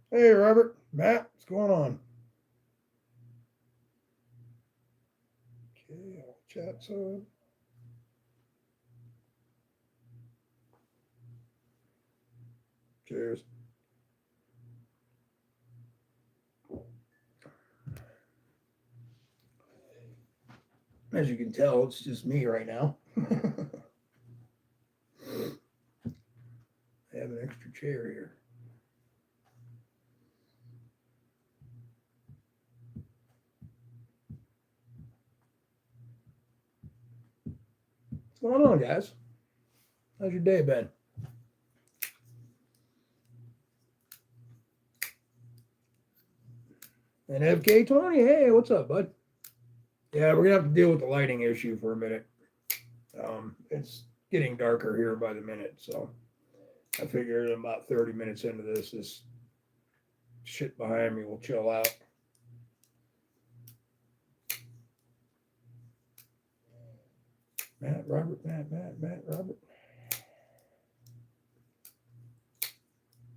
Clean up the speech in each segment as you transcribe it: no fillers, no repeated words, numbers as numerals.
Hey, Robert, Matt, what's going on? Okay, all chats on. Cheers. As you can tell, it's just me right now. I have an extra chair here. What's going on, guys? How's your day been? And FK20, hey, what's up, bud? Yeah, we're gonna have to deal with the lighting issue for a minute. It's getting darker here by the minute, so I figured about 30 minutes into this shit behind me will chill out. Matt, Robert, Matt, Robert.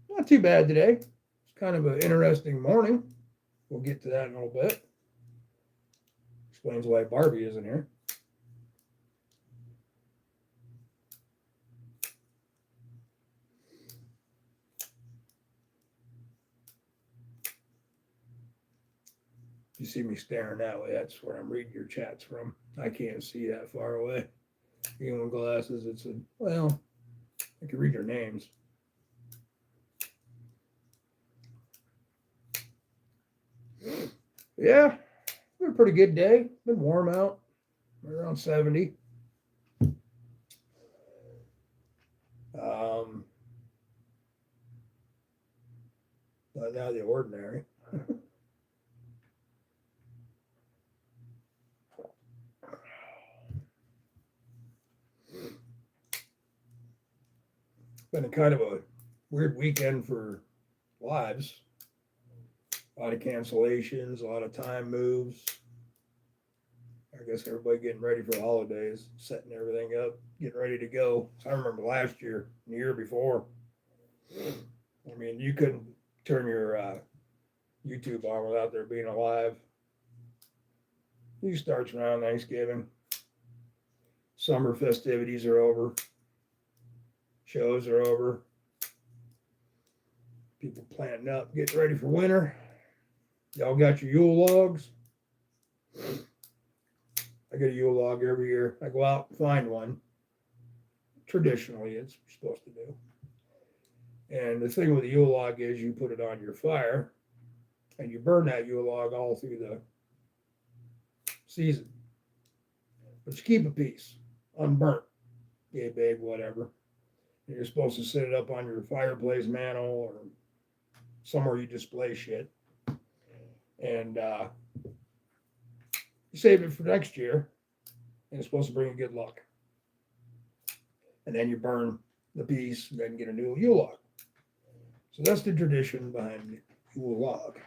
Not too bad today. It's kind of an interesting morning. We'll get to that in a little bit. Explains why Barbie isn't here. You see me staring that way, that's where I'm reading your chats from. I can't see that far away. Even with glasses, it's a, well, I can read your names. Yeah, been a pretty good day. Been warm out, around 70. Um, not out of the ordinary. Been a kind of a weird weekend for lives. A lot of cancellations, a lot of time moves. I guess everybody getting ready for the holidays, setting everything up, getting ready to go. I remember last year, the year before. I mean, you couldn't turn your YouTube on without there being a live. It starts around Thanksgiving. Summer festivities are over. Shows are over. People planting up, getting ready for winter. Y'all got your Yule logs? I get a Yule log every year. I go out and find one. Traditionally, it's supposed to do. And the thing with the Yule log is you put it on your fire and you burn that Yule log all through the season. But you keep a piece unburnt, yay big, whatever. And you're supposed to set it up on your fireplace mantle or somewhere you display shit. And you save it for next year, and it's supposed to bring you good luck. And then you burn the piece, and then get a new Yule log. So that's the tradition behind the Yule log.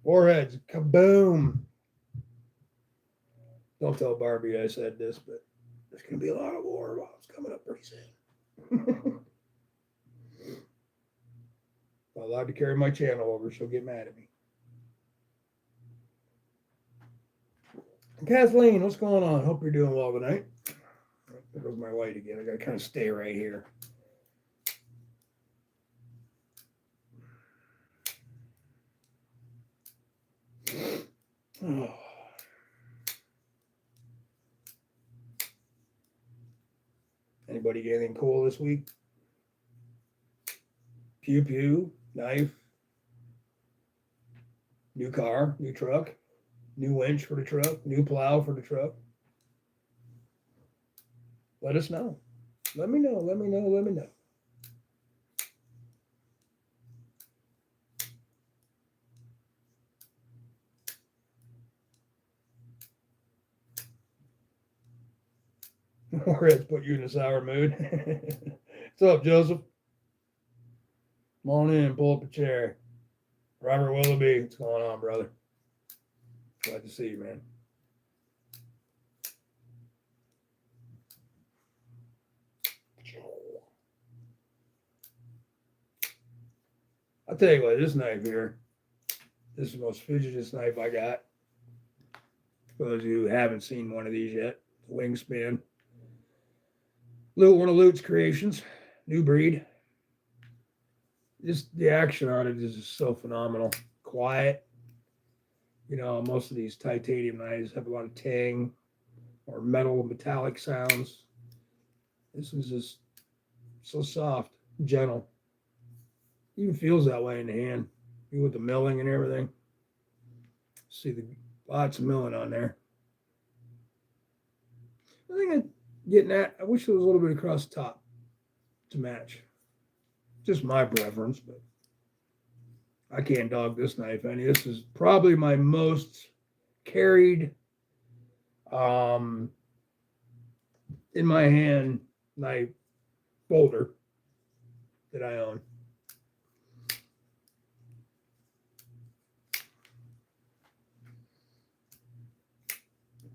Warheads, kaboom! Don't tell Barbie I said this, but there's going to be a lot of war bombs coming up pretty soon. I'm allowed to carry my channel over, she'll get mad at me. Kathleen, what's going on? Hope you're doing well tonight. There goes my light again. I got to kind of stay right here. Oh. Anybody get anything cool this week? Pew pew, knife, new car, new truck, new winch for the truck, new plow for the truck. Let us know. Let me know. Let me know. Let me know. Warheads put you in a sour mood. What's up, Joseph? Come on in, pull up a chair. Robert Willoughby, what's going on, brother? Glad to see you, man. I'll tell you what, this knife here, this is the most fidgetiest knife I got. For those of you who haven't seen one of these yet, Wingspan. One of Lute's creations, new breed. Just the action on it is just so phenomenal. Quiet. You know, most of these titanium knives have a lot of tang or metallic sounds. This is just so soft, gentle. Even feels that way in the hand, even with the milling and everything. See the lots of milling on there. I think I'm getting at, I wish there was a little bit across the top to match. Just my preference, but I can't dog this knife any. This is probably my most carried in my hand knife folder that I own.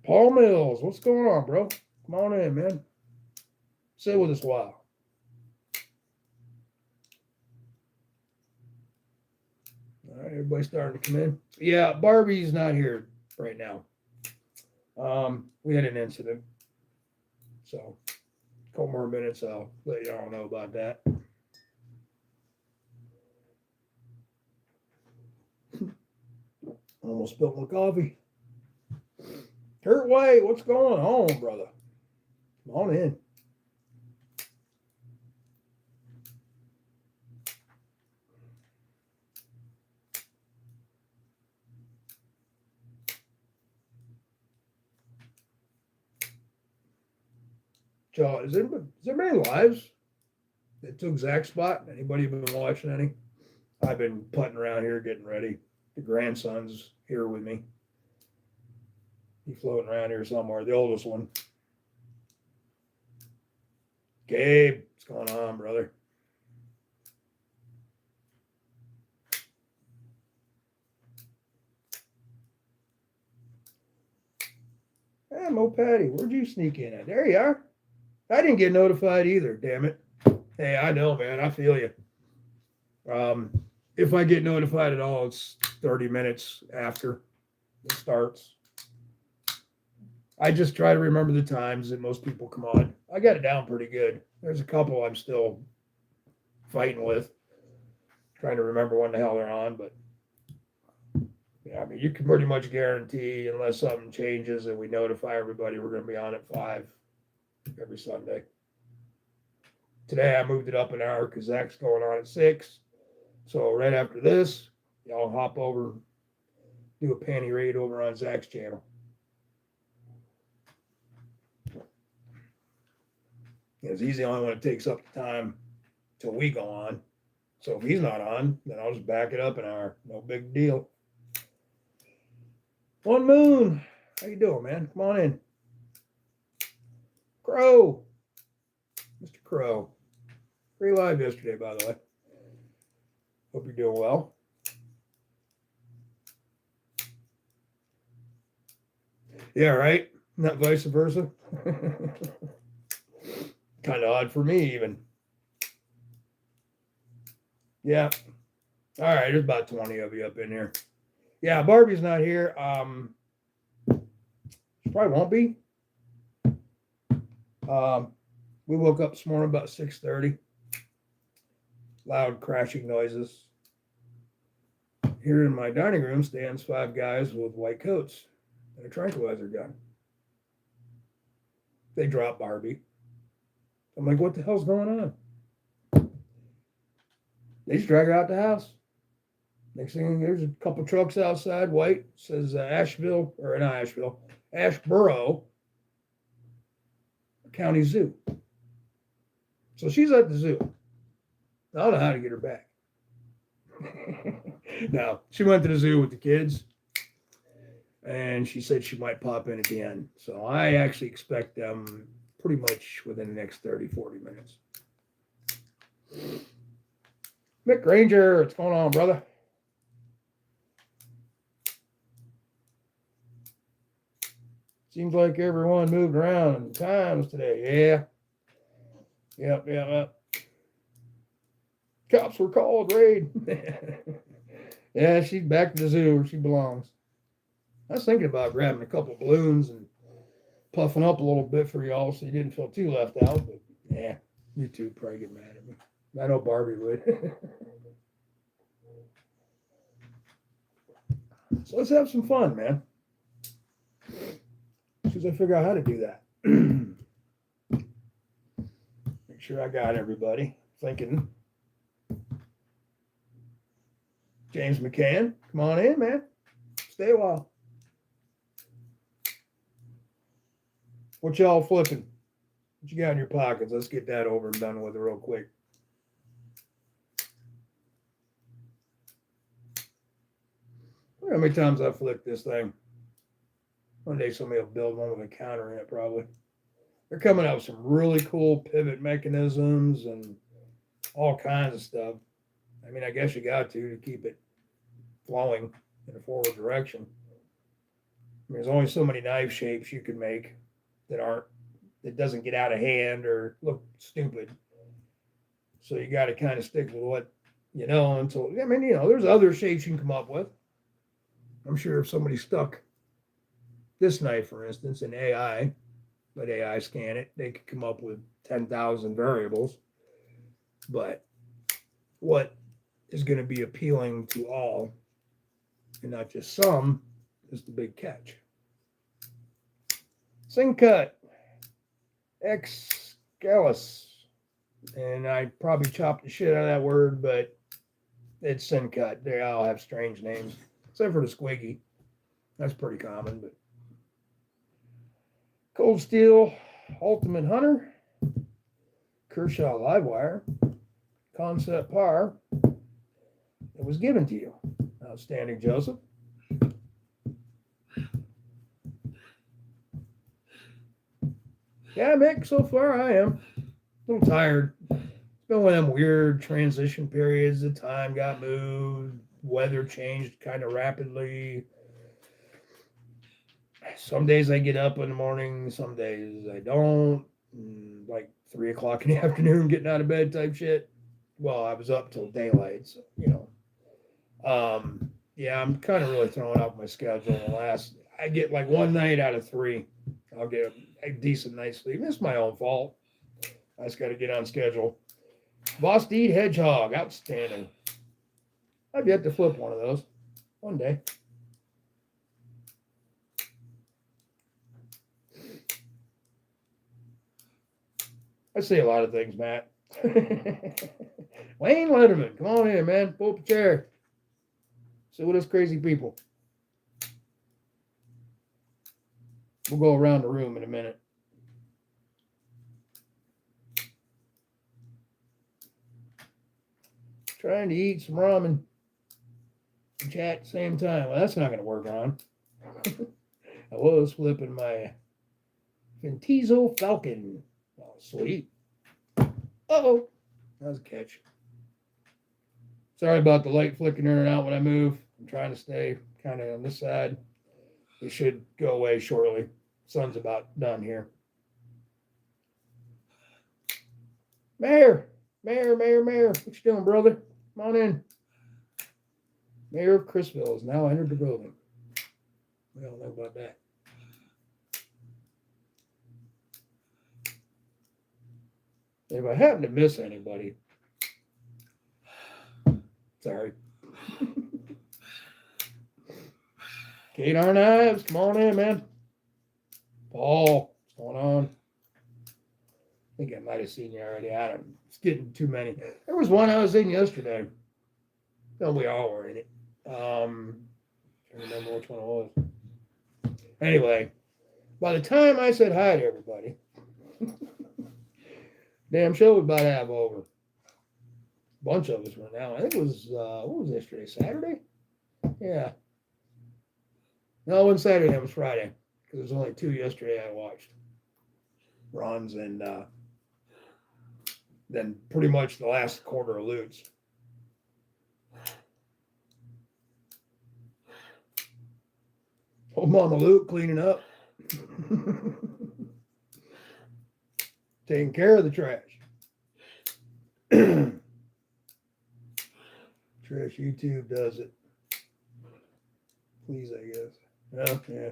Paul Mills, what's going on, bro? Come on in, man. Stay with us a while. All right, everybody's starting to come in. Yeah, Barbie's not here right now. We had an incident. So, a couple more minutes, I'll let y'all know about that. Almost spilled my coffee. Kurt White, what's going on, brother? Come on in. Joe, is there many lives that took Zach's spot? Anybody been watching any? I've been putting around here getting ready. The grandson's here with me. He's floating around here somewhere. The oldest one. Gabe, what's going on, brother? Hey, Mo Patty, where'd you sneak in at? There you are. I didn't get notified either, damn it. Hey, I know, man. I feel you. If I get notified at all, it's 30 minutes after it starts. I just try to remember the times that most people come on. I got it down pretty good. There's a couple I'm still fighting with, trying to remember when the hell they're on. But yeah, I mean, you can pretty much guarantee, unless something changes and we notify everybody, we're going to be on at 5 every Sunday. Today I moved it up an hour because Zach's going on at 6. So right after this, y'all hop over, do a panty raid over on Zach's channel. Because he's the only one that takes up the time till we go on. So if he's not on, then I'll just back it up an hour. No big deal. One Moon, how you doing, man? Come on in. Crow. Mr. Crow. Free live yesterday, by the way. Hope you're doing well. Yeah, right? Not vice versa. Kind of odd for me, even. Yeah. All right, there's about 20 of you up in here. Yeah, Barbie's not here. She probably won't be. We woke up this morning about 6:30. Loud crashing noises. Here in my dining room stands 5 guys with white coats and a tranquilizer gun. They drop Barbie. I'm like, what the hell's going on? They just drag her out the house. Next thing, there's a couple trucks outside, white, says Ashboro County Zoo. So she's at the zoo. I don't know how to get her back. No, she went to the zoo with the kids, and she said she might pop in at the end. So I actually expect them pretty much within the next 30, 40 minutes. Mick Granger, what's going on, brother? Seems like everyone moved around in times today. Yeah. Yep. Cops were called, raid. Yeah, she's back to the zoo where she belongs. I was thinking about grabbing a couple balloons and puffing up a little bit for y'all so you didn't feel too left out, but yeah, you two probably get mad at me. I know Barbie would. So let's have some fun, man. As soon as I figure out how to do that. Make sure I got everybody thinking. James McCann, come on in, man. Stay a while. What y'all flipping? What you got in your pockets? Let's get that over and done with real quick. How many times I flipped this thing? One day somebody will build one with a counter in it, probably. They're coming out with some really cool pivot mechanisms and all kinds of stuff. I mean, I guess you got to keep it flowing in a forward direction. I mean, there's only so many knife shapes you can make that doesn't get out of hand or look stupid. So you got to kind of stick with what you know until, I mean, there's other shapes you can come up with. I'm sure if somebody stuck this knife, for instance, in AI, let AI scan it, they could come up with 10,000 variables. But what is going to be appealing to all and not just some is the big catch. Sing cut, excellus, and I probably chopped the shit out of that word, but it's sin cut. They all have strange names, except for the squiggy. That's pretty common, but Cold Steel, Ultimate Hunter, Kershaw Livewire, Concept Par. It was given to you. Outstanding, Joseph. Yeah, Mick, so far I am a little tired. It's been one of them weird transition periods. The time got moved. Weather changed kind of rapidly. Some days I get up in the morning. Some days I don't. Like 3 o'clock in the afternoon, getting out of bed type shit. Well, I was up till daylight, so, yeah, I'm kind of really throwing off my schedule. I get like one night out of 3. I'll get a decent night's sleep. It's my own fault. I just got to get on schedule. Boss Deed Hedgehog, outstanding. I've yet to flip one of those one day. I say a lot of things, Matt. Wayne Letterman, come on in, man. Pull up a chair. Sit with us crazy people. We'll go around the room in a minute. Trying to eat some ramen and chat at the same time. Well, that's not going to work on. I was flipping my Fintizo Falcon. Oh, sweet. Uh-oh. That was a catch. Sorry about the light flicking in and out when I move. I'm trying to stay kind of on this side. It should go away shortly. Sun's about done here. Mayor. What you doing, brother? Come on in. Mayor of Chrisville has now entered the building. We all know about that. If I happen to miss anybody, sorry. Kate Arnives, come on in, man. Paul, what's going on? I think I might have seen you already. It's getting too many. There was one I was in yesterday. No, we all were in it. I don't remember which one it was. Anyway, by the time I said hi to everybody, damn show was about to have over. A bunch of us went out. I think it was, what was yesterday? Saturday? Yeah. No, it wasn't Saturday. It was Friday. Because there was only 2 yesterday I watched. Runs and then pretty much the last quarter of Lutz. Old Mama Luke cleaning up. Taking care of the trash. guess YouTube does it. Please, I guess. Well, yeah.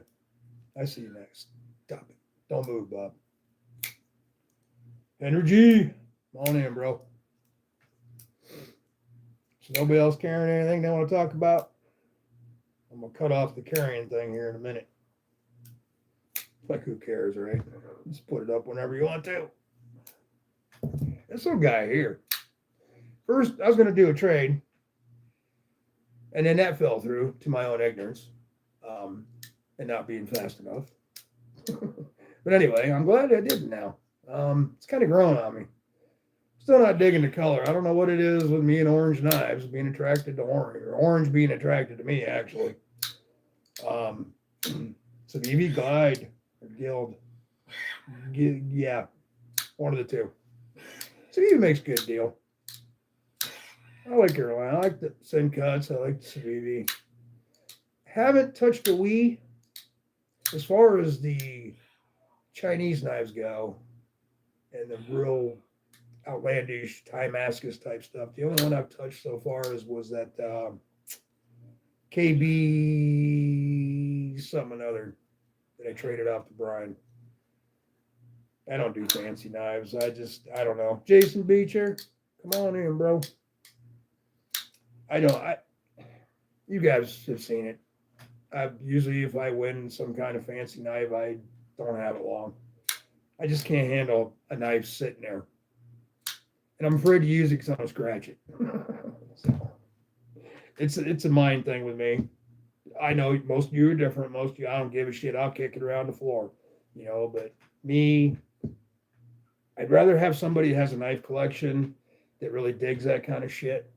I see you next. Stop it. Don't move, Bob. Energy. Come on in, bro. So nobody else carrying anything they want to talk about? I'm going to cut off the carrying thing here in a minute. Like, who cares, right? Just put it up whenever you want to. This little guy here. First, I was going to do a trade. And then that fell through to my own ignorance. And not being fast enough. But anyway, I'm glad I did now. It's kind of growing on me. Still not digging the color. I don't know what it is with me and orange knives being attracted to orange, or orange being attracted to me, actually. So the EV Guide or Guild, yeah, one of the two. So he makes a good deal. I like Carolina. I like the Sin Cuts. I like the Civivi. Haven't touched the Wii. As far as the Chinese knives go, and the real outlandish Damascus type stuff, the only one I've touched so far was that KB something other that I traded off to Brian. I don't do fancy knives. I don't know. Jason Beecher, come on in, bro. You guys have seen it. Usually if I win some kind of fancy knife, I don't have it long. I just can't handle a knife sitting there. And I'm afraid to use it because I'm going to scratch it. So, it's a mind thing with me. I know most of you are different. Most of you, I don't give a shit. I'll kick it around the floor. But me, I'd rather have somebody that has a knife collection that really digs that kind of shit,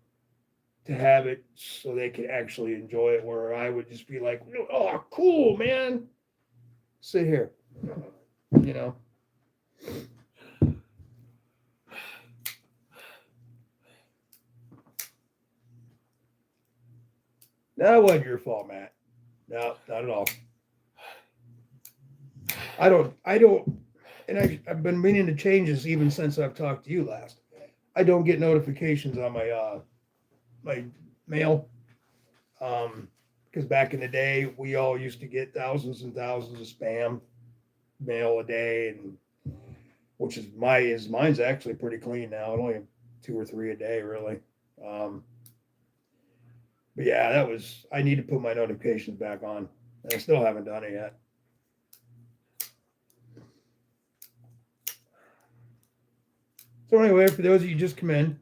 to have it so they can actually enjoy it, where I would just be like, oh, cool, man. Sit here. That wasn't your fault, Matt. No, not at all. I don't, and I've been meaning to change this even since I've talked to you last. I don't get notifications on my mail, because back in the day we all used to get thousands and thousands of spam mail a day, and mine's actually pretty clean now. I only have 2 or 3 a day, really. But yeah, I need to put my notifications back on, and I still haven't done it yet. So anyway, for those of you who just come in,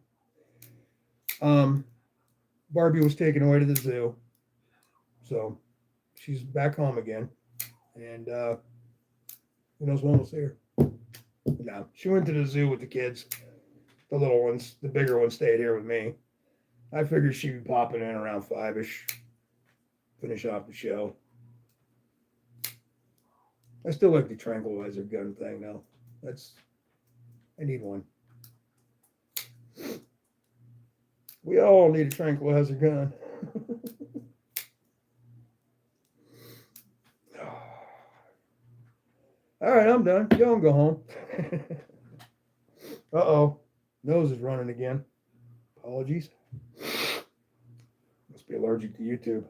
Barbie was taken away to the zoo. So she's back home again. And who knows when we'll see her. No, she went to the zoo with the kids. The little ones, the bigger ones stayed here with me. I figured she'd be popping in around 5-ish. Finish off the show. I still like the tranquilizer gun thing, though. I need one. We all need a tranquilizer gun. All right, I'm done. Y'all can go home. Uh-oh. Nose is running again. Apologies. Must be allergic to YouTube.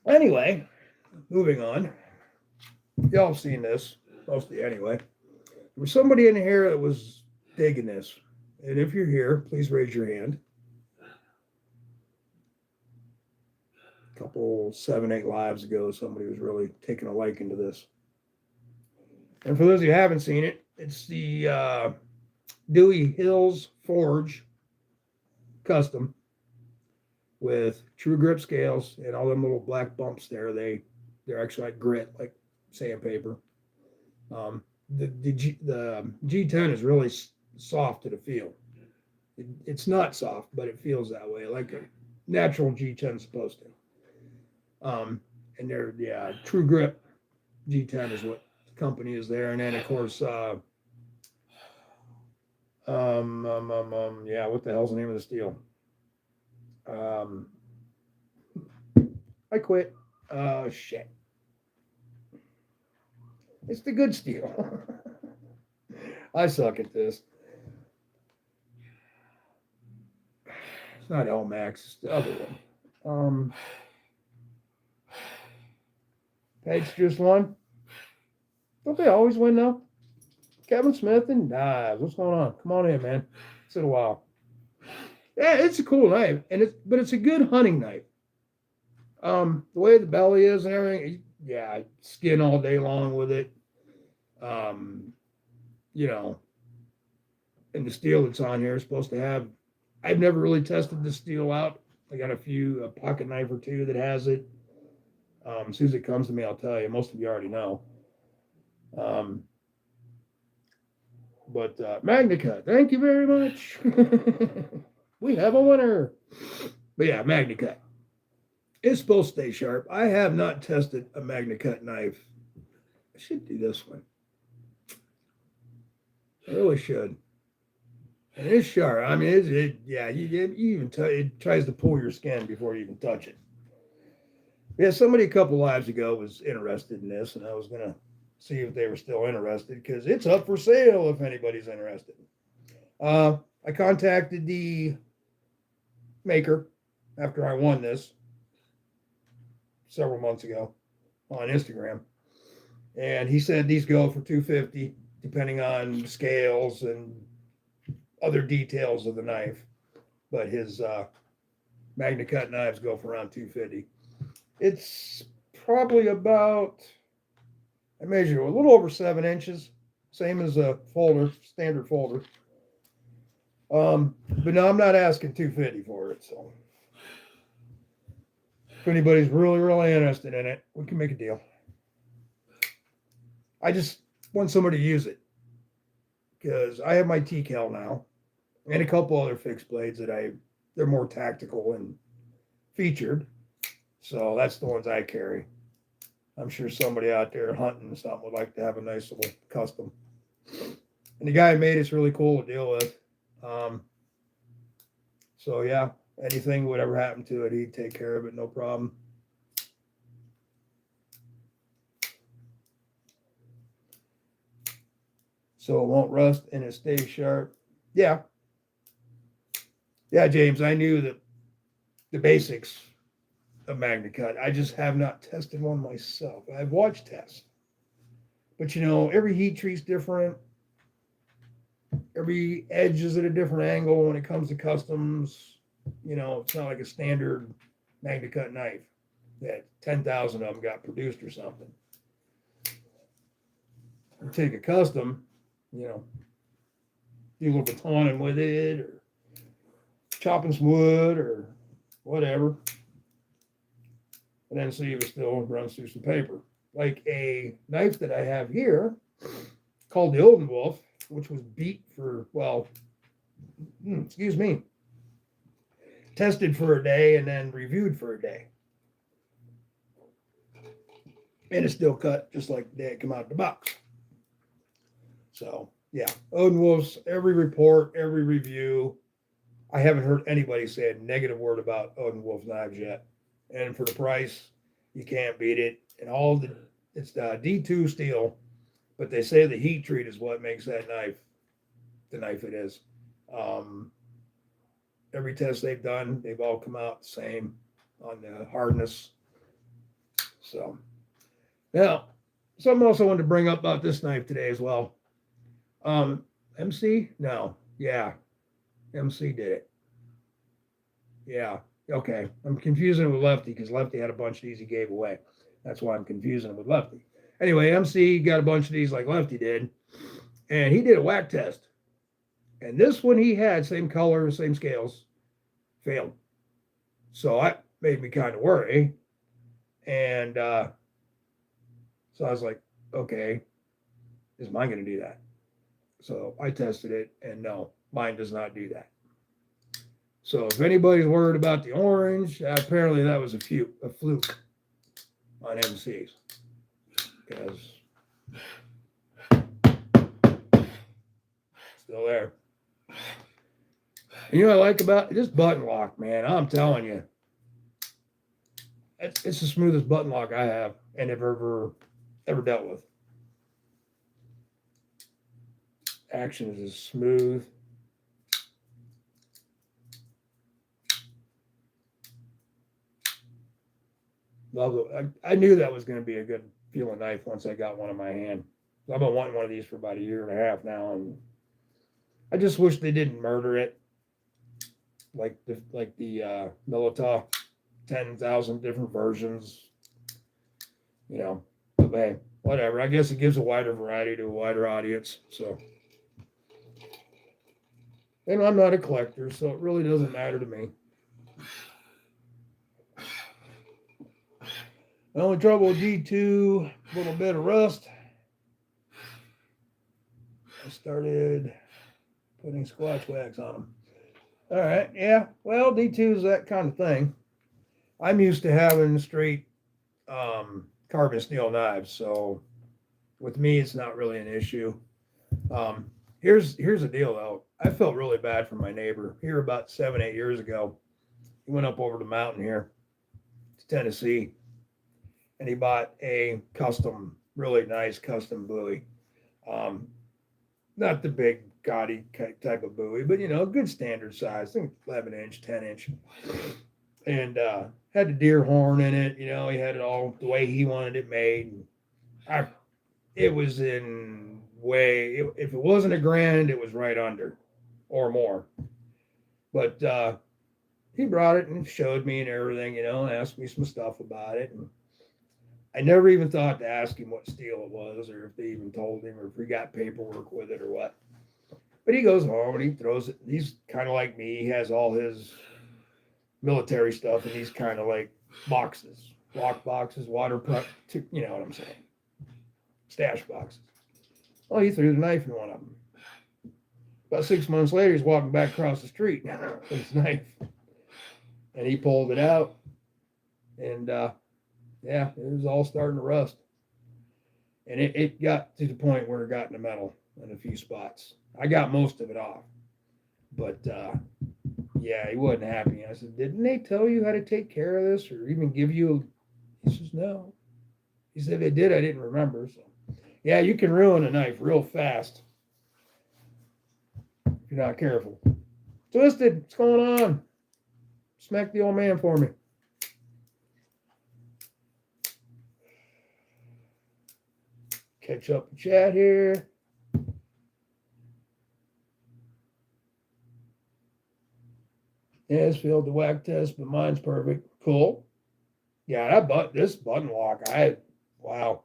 Anyway, moving on. Y'all have seen this, mostly anyway. There was somebody in here that was digging this. And if you're here, please raise your hand. A couple 7-8 lives ago, somebody was really taking a liking to this. And for those who haven't seen it, it's the Dewey Hills Forge Custom with true grip scales and all them little black bumps there. They're actually like grit, like sandpaper. The G10 is really soft to the feel. It's not soft, but it feels that way, like a natural G10 is supposed to. And they're true grip G10 is what the company is there. And then of course what the hell's the name of the steel? I quit. Shit. It's the good steel. I suck at this. It's not Elmax, it's the other one. Paige just won. Don't they always win now? Kevin Smith and Knives. What's going on? Come on in, man. It's been a while. Yeah, it's a cool knife, but it's a good hunting knife. The way the belly is and everything, yeah, skin all day long with it. You know, and the steel that's on here is supposed to have. I've never really tested the steel out. I got a pocket knife or two that has it. As soon as it comes to me, I'll tell you. Most of you already know. But MagnaCut, thank you very much. We have a winner. But yeah, MagnaCut. It's supposed to stay sharp. I have not tested a MagnaCut knife. I should do this one. I really should. And it's sharp. I mean, you even it tries to pull your skin before you even touch it. Yeah, somebody a couple lives ago was interested in this, and I was gonna see if they were still interested because it's up for sale if anybody's interested. I contacted the maker after I won this several months ago on Instagram, and he said these go for $250 depending on scales and other details of the knife, but his MagnaCut knives go for around $250. It's probably about, I measure a little over 7 inches, same as a folder, standard folder. But no, I'm not asking $250 for it. So if anybody's really, really interested in it, we can make a deal. I just want somebody to use it because I have my TCal now and a couple other fixed blades that they're more tactical and featured. So that's the ones I carry. I'm sure somebody out there hunting something would like to have a nice little custom. And the guy who made it's really cool to deal with. So yeah, anything would ever happen to it, he'd take care of it, no problem. So it won't rust and it stays sharp. Yeah. Yeah, James, I knew that the basics of MagnaCut. I just have not tested one myself. I've watched tests. But every heat treat's different. Every edge is at a different angle when it comes to customs. It's not like a standard MagnaCut knife that 10,000 of them got produced or something. You take a custom, do a little batoning with it or chopping some wood or whatever. And then see if it still runs through some paper. Like a knife that I have here called the Odin Wolf, which was beat for, tested for a day and then reviewed for a day. And it's still cut just like the day it came out of the box. So, yeah, Odin Wolf's, every report, every review, I haven't heard anybody say a negative word about Odin Wolf knives yet. And for the price, you can't beat it. And it's the D2 steel, but they say the heat treat is what makes that knife the knife it is. Every test they've done, they've all come out the same on the hardness. So, now, something else I wanted to bring up about this knife today as well. MC? No. Yeah. MC did it. Yeah. Okay, I'm confusing it with Lefty because Lefty had a bunch of these he gave away. That's why I'm confusing it with Lefty. Anyway, MC got a bunch of these like Lefty did, and he did a whack test. And this one he had, same color, same scales, failed. So that made me kind of worry. And so I was like, okay, is mine going to do that? So I tested it, and no, mine does not do that. So if anybody's worried about the orange, apparently that was a fluke on MCs. Because still there. And what I like about this button lock, man, I'm telling you, it's the smoothest button lock I have and have ever dealt with. Action is as smooth. Love it. I knew that was going to be a good feeling knife once I got one in my hand. I've been wanting one of these for about a year and a half now, and I just wish they didn't murder it like the Milita, 10,000 different versions. You know, but hey, whatever. I guess it gives a wider variety to a wider audience. So, and I'm not a collector, so it really doesn't matter to me. The only trouble with D2, a little bit of rust. I started putting Squatch wax on them. All right, yeah. Well, D2 is that kind of thing. I'm used to having straight carbon steel knives, so with me, it's not really an issue. Here's the deal, though. I felt really bad for my neighbor here about 7-8 years ago. He went up over the mountain here to Tennessee, and he bought a custom, really nice custom buoy. Not the big gaudy type of buoy, but a good standard size, I think 11-inch, 10-inch, and had the deer horn in it. He had it all the way he wanted it made. It was in if it wasn't $1,000, it was right under or more. But he brought it and showed me and everything, and asked me some stuff about it. And I never even thought to ask him what steel it was, or if they even told him, or if he got paperwork with it or what. But he goes home and he throws it. He's kind of like me. He has all his military stuff in these kind of like boxes, lock boxes, water puck, you know what I'm saying, stash boxes. Well, he threw the knife in one of them. About 6 months later, he's walking back across the street with his knife, and he pulled it out, and yeah, it was all starting to rust, and it got to the point where it got in the metal in a few spots. I got most of it off, but yeah, he wasn't happy. I said, "Didn't they tell you how to take care of this, or even give you?" He says, "No." He said, "If they did, I didn't remember." So, yeah, you can ruin a knife real fast if you're not careful. Twisted, what's going on? Smack the old man for me. Catch up and chat here. Yes, failed the whack test, but mine's perfect. Cool. Yeah, this button lock, wow.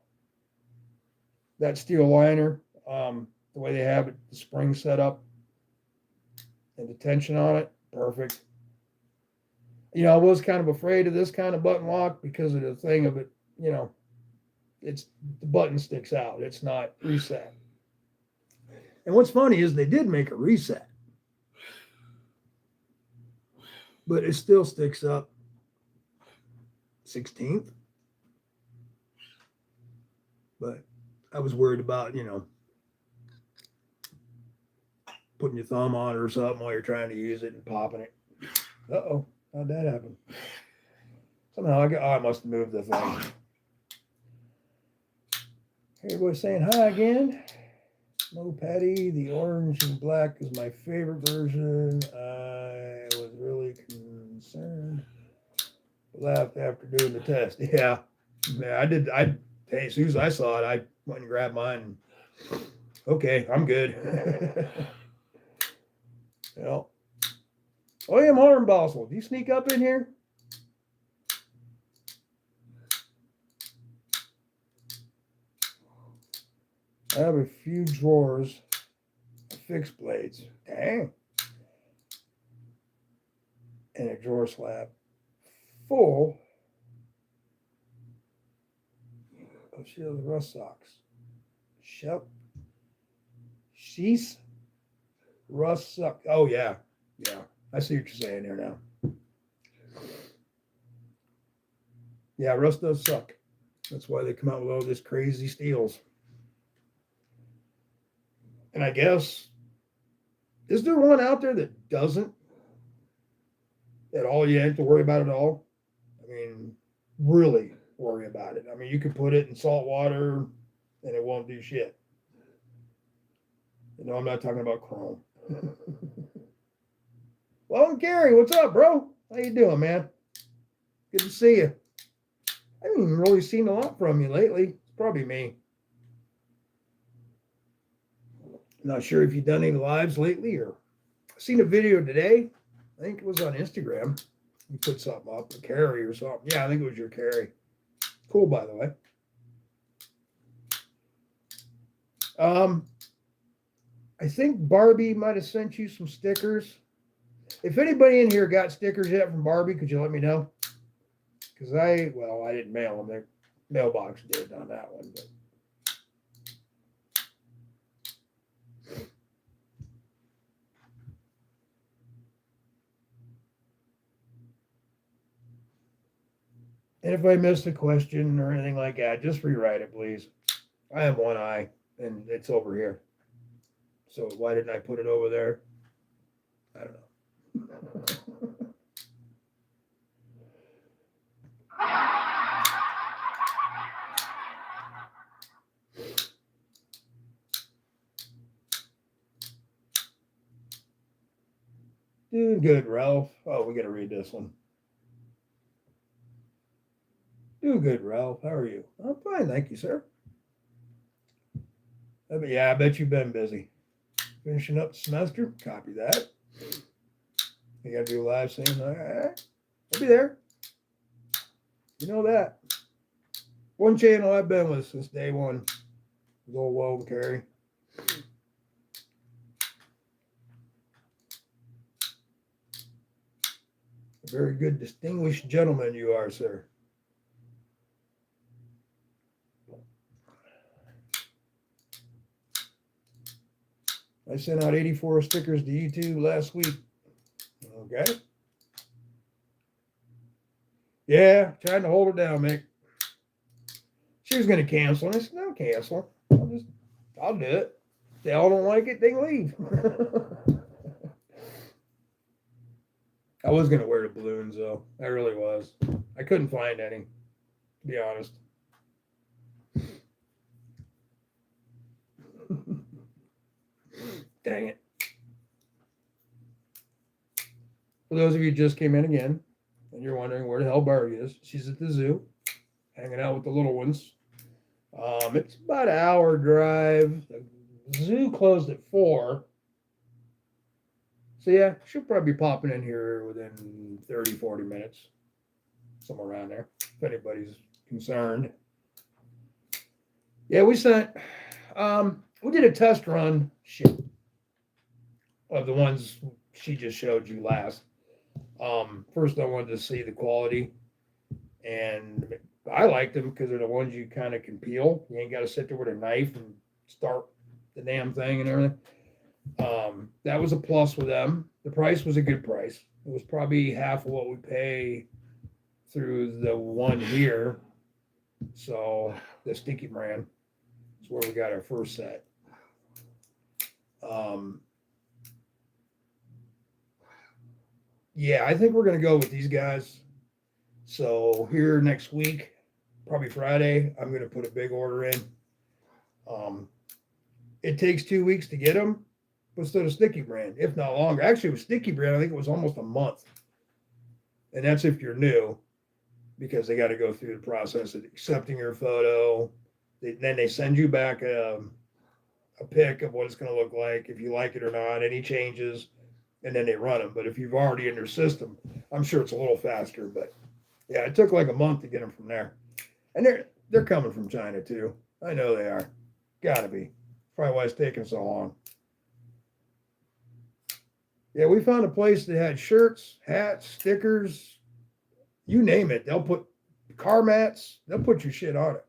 That steel liner, the way they have it, the spring set up, and the tension on it, perfect. I was kind of afraid of this kind of button lock because of the thing of it, it's the button sticks out. It's not reset. And what's funny is they did make a reset, but it still sticks up 16th. But I was worried about, putting your thumb on it or something while you're trying to use it and popping it. Uh-oh, how'd that happen? Somehow I must have moved the thing. Everybody's saying hi again. Mo Patty, the orange and black is my favorite version. I was really concerned. Laughed after doing the test. Yeah, I did. Hey, as soon as I saw it, I went and grabbed mine. Okay, I'm good. William Hornbostel, do you sneak up in here? I have a few drawers of fixed blades. Dang. And a drawer slab full of Shield's rust socks. Sheath rust sock. Oh, yeah. Yeah. I see what you're saying there now. Yeah, rust does suck. That's why they come out with all this crazy steels. And I guess, is there one out there that doesn't at all? You have to worry about it all? I mean, really worry about it. I mean, you could put it in salt water and it won't do shit. I'm not talking about chrome. Well, Gary, what's up, bro? How you doing, man? Good to see you. I haven't even really seen a lot from you lately. It's probably me. Not sure if you've done any lives lately or I seen a video today. I think it was on Instagram. You put something up, a Carrie or something. Yeah, I think it was your Carrie. Cool, by the way. I think Barbie might have sent you some stickers. If anybody in here got stickers yet from Barbie, could you let me know? Because I didn't mail them. Their mailbox did on that one. But. And if I missed a question or anything like that, just rewrite it, please. I have one eye, and it's over here. So why didn't I put it over there? I don't know. Doing good, Ralph. Oh, we got to read this one. Doing good, Ralph. How are you? I'm fine, thank you, sir. Yeah, I bet you've been busy. Finishing up the semester. Copy that. You got to do a live stream. All right. I'll be there. You know that. One channel I've been with since day one was old Will and Carrie. A very good, distinguished gentleman you are, sir. I sent out 84 stickers to YouTube last week. Okay. Yeah, trying to hold it down, Mick. She was going to cancel, and I said, no, cancel. I'll do it. If they all don't like it, they can leave. I was going to wear the balloons, though. I really was. I couldn't find any, to be honest. Dang it. For those of you who just came in again, and you're wondering where the hell Barbie is, she's at the zoo, hanging out with the little ones. It's about an hour drive. The zoo closed at 4. So yeah, she'll probably be popping in here within 30, 40 minutes. Somewhere around there, if anybody's concerned. Yeah, we did a test run, of the ones she just showed you last. First I wanted to see the quality, and I liked them because they're the ones you kind of can peel. You ain't got to sit there with a knife and start the damn thing and everything. That was a plus with them. The price was a good price. It was probably half of what we pay through the one here. So the Stinky brand is where we got our first set. Yeah, I think we're going to go with these guys. So here next week, probably Friday, I'm going to put a big order in. It takes 2 weeks to get them, but still the Sticky brand, if not longer. Actually, with Sticky brand, I think it was almost a month. And that's if you're new, because they got to go through the process of accepting your photo. Then they send you back a pic of what it's going to look like, if you like it or not, any changes, and then they run them. But if you've already in their system, I'm sure it's a little faster. But yeah, it took like a month to get them from there. And they're coming from China too. I know they are. Gotta be. Probably why it's taking so long. Yeah, we found a place that had shirts, hats, stickers, you name it. They'll put car mats, they'll put your shit on it.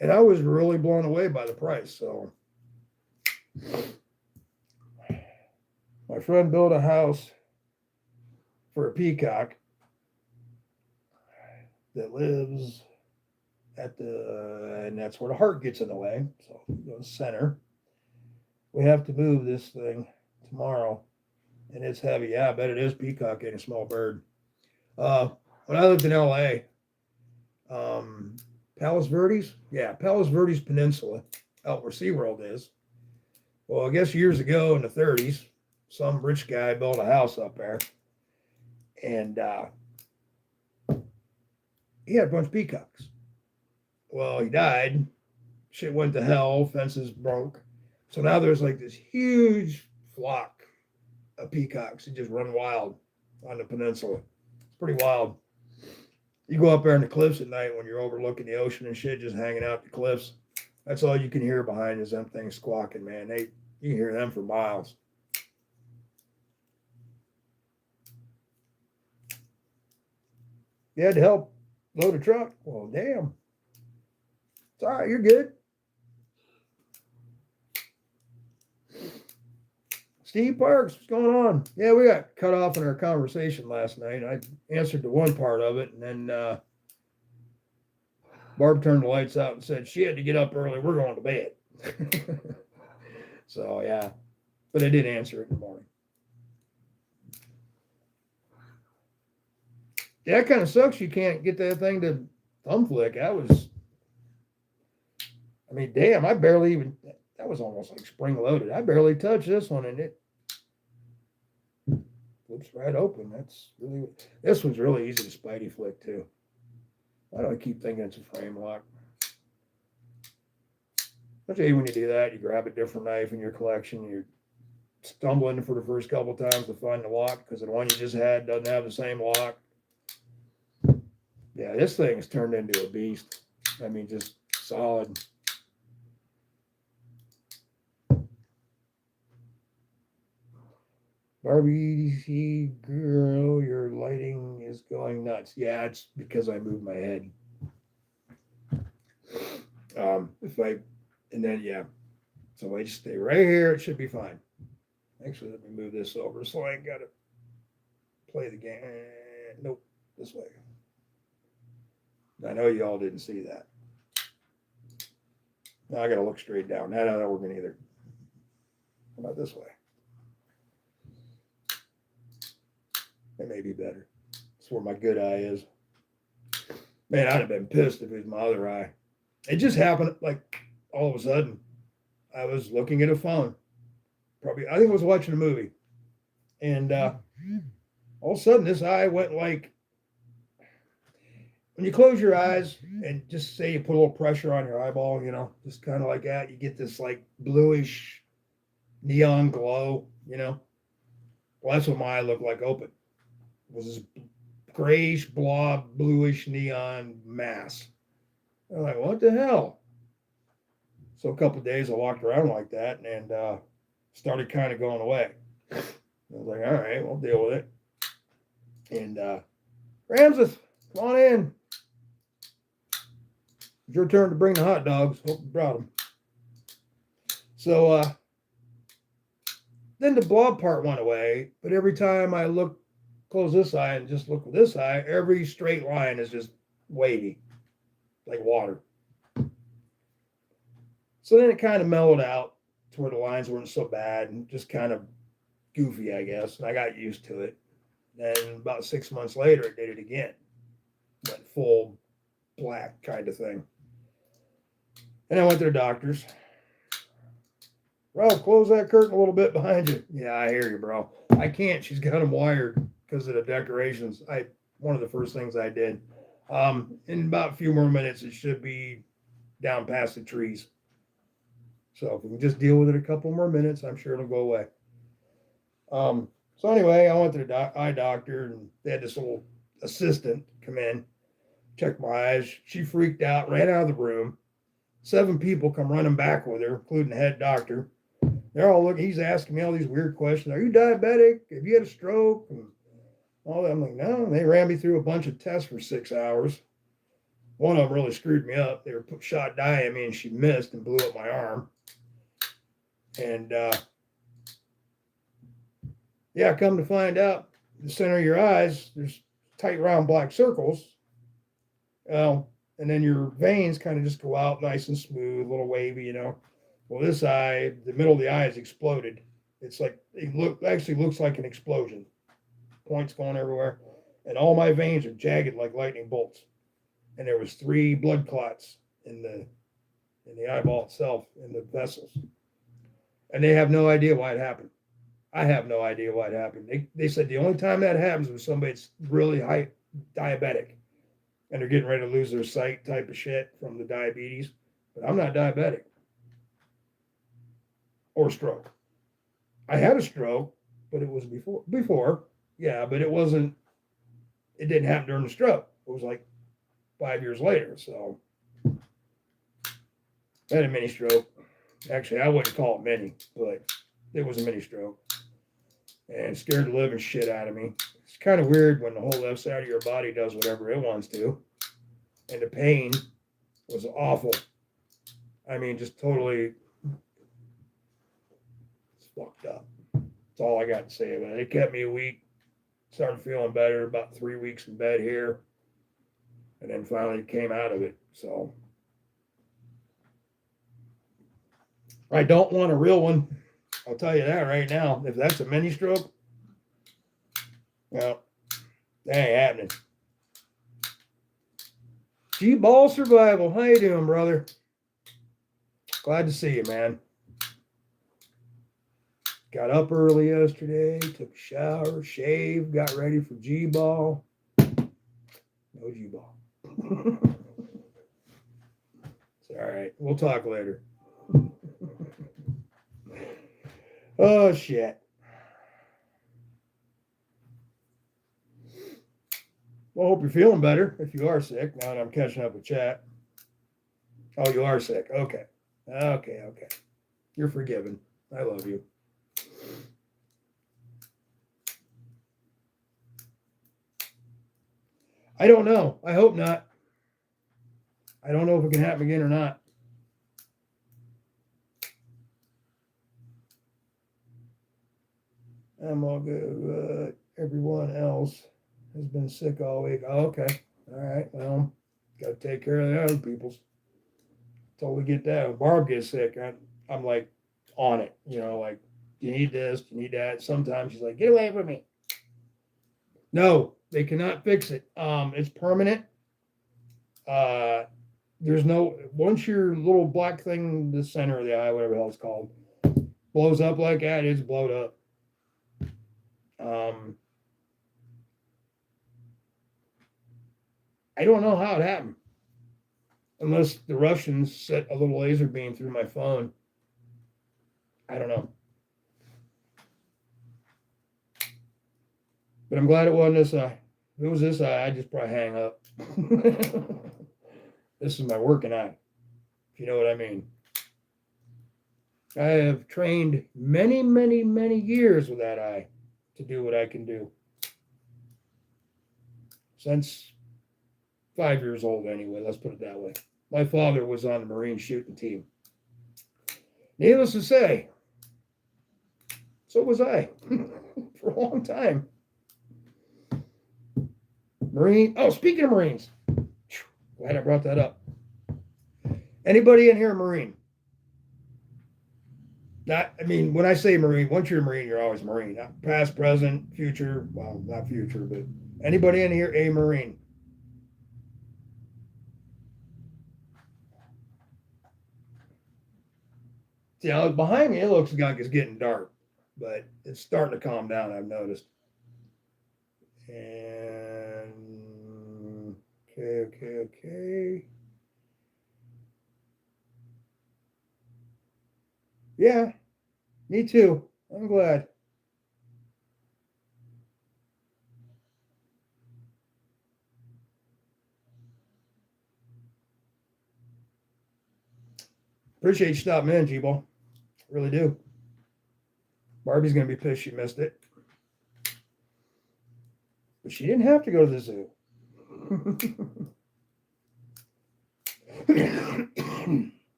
And I was really blown away by the price. So my friend built a house for a peacock that lives and that's where the heart gets in the way. So go to center. We have to move this thing tomorrow, and it's heavy. Yeah, I bet it is peacock and a small bird. When I lived in LA, Palos Verdes, Palos Verdes Peninsula, out where SeaWorld is. Well, I guess years ago in the 30s, some rich guy built a house up there, and he had a bunch of peacocks. Well, he died. Shit went to hell. Fences broke. So now there's like this huge flock of peacocks that just run wild on the peninsula. It's pretty wild. You go up there in the cliffs at night when you're overlooking the ocean and shit, just hanging out the cliffs. That's all you can hear behind is them things squawking, man. You can hear them for miles. You had to help load a truck. Well, damn. It's all right. You're good. Steve Parks, what's going on? Yeah, we got cut off in our conversation last night. I answered to one part of it, and then Barb turned the lights out and said she had to get up early. We're going to bed. So, yeah. But I did answer it in the morning. Yeah, it kind of sucks you can't get that thing to thumb flick. Damn, that was almost like spring loaded. I barely touched this one and it flips right open. This one's really easy to spidey flick too. Why do I keep thinking it's a frame lock? Especially when you do that, you grab a different knife in your collection, you're stumbling for the first couple times to find the lock because the one you just had doesn't have the same lock. Yeah, this thing's turned into a beast. I mean, just solid. Barbie EDC Girl, your lighting is going nuts. Yeah, it's because I moved my head. So I just stay right here. It should be fine. Actually, let me move this over so I ain't got to play the game. Nope, this way. I know you all didn't see that. Now I got to look straight down. That's not working either. How about this way? That may be better. That's where my good eye is. Man, I'd have been pissed if it was my other eye. It just happened like all of a sudden. I was looking at a phone. I think I was watching a movie. And all of a sudden this eye went like, when you close your eyes and just say you put a little pressure on your eyeball, just kind of like that, you get this like bluish neon glow, Well, that's what my eye looked like open. It was this grayish, blob, bluish neon mass. I'm like, what the hell? So a couple of days I walked around like that and started kind of going away. I was like, all right, we'll deal with it. And Ramses, come on in. It's your turn to bring the hot dogs. Hope you brought them. So then the blob part went away, but every time I close this eye and just look with this eye, every straight line is just wavy, like water. So then it kind of mellowed out to where the lines weren't so bad and just kind of goofy, I guess. And I got used to it. Then about 6 months later, it did it again. Went full black kind of thing. And I went to the doctors. Ralph, close that curtain a little bit behind you. Yeah, I hear you, bro. I can't. She's got them wired because of the decorations. One of the first things I did. In about a few more minutes, it should be down past the trees. So if we can just deal with it a couple more minutes, I'm sure it'll go away. So anyway, I went to the eye doctor, and they had this little assistant come in, check my eyes. She freaked out, ran out of the room. 7 people come running back with her, including the head doctor. They're all looking. He's asking me all these weird questions. Are you diabetic? Have you had a stroke? And all that. I'm like, no. And they ran me through a bunch of tests for 6 hours. One of them really screwed me up. They were shot dye at me, and she missed and blew up my arm. And come to find out, the center of your eyes, there's tight round black circles. And then your veins kind of just go out nice and smooth, a little wavy, Well, this eye, the middle of the eye is exploded. It's like, actually looks like an explosion. Points going everywhere. And all my veins are jagged like lightning bolts. And there was 3 blood clots in the eyeball itself, in the vessels. And they have no idea why it happened. I have no idea why it happened. They said the only time that happens is when somebody's really high diabetic. and they're getting ready to lose their sight type of shit from the diabetes. But I'm not diabetic or stroke. I had a stroke, but it was before. Yeah, but it wasn't, it didn't happen during the stroke. It was like 5 years later. So I had a mini stroke. Actually, I wouldn't call it mini, but it was a mini stroke. And it scared the living shit out of me. It's kind of weird when the whole left side of your body does whatever it wants to. And the pain was awful. I mean, just totally fucked up. That's all I got to say about it. It kept me a week. Started feeling better, about 3 weeks in bed here. And then finally came out of it. So I don't want a real one. I'll tell you that right now. If that's a mini stroke, well, that ain't happening. G-Ball Survival. How you doing, brother? Glad to see you, man. Got up early yesterday, took a shower, shaved, got ready for G-Ball. No G-Ball. It's all right. We'll talk later. Oh, shit. Well, I hope you're feeling better if you are sick. Now that I'm catching up with chat. Oh, you are sick. Okay. Okay. You're forgiven. I love you. I don't know. I hope not. I don't know if it can happen again or not. I'm all good. Everyone else has been sick all week. Oh, okay. All right. Well, got to take care of the other people's. Totally get that. When Barb gets sick, I'm like on it. You know, like, you need this, you need that. Sometimes she's like, get away from me. No, they cannot fix it. It's permanent. There's no, once your little black thing, the center of the eye, whatever the hell it's called, blows up like that, it's blowed up. I don't know how it happened. Unless the Russians set a little laser beam through my phone. I don't know. But I'm glad it wasn't this eye. If it was this eye, I'd just probably hang up. This is my working eye, if you know what I mean. I have trained many, many, many years with that eye to do what I can do. Since 5 years old, anyway, let's put it that way. My father was on the Marine shooting team. Needless to say, so was I for a long time. Marine. Oh, speaking of Marines, glad I brought that up. Anybody in here a Marine? Not, I mean, when I say Marine, once you're a Marine, you're always Marine. Not past, present, future. Well, not future, but anybody in here a Marine? See, now behind me, it looks like it's getting dark, but it's starting to calm down, I've noticed. And okay. Yeah, me too. I'm glad. Appreciate you stopping in, G-Ball. Really do. Barbie's going to be pissed she missed it. But she didn't have to go to the zoo.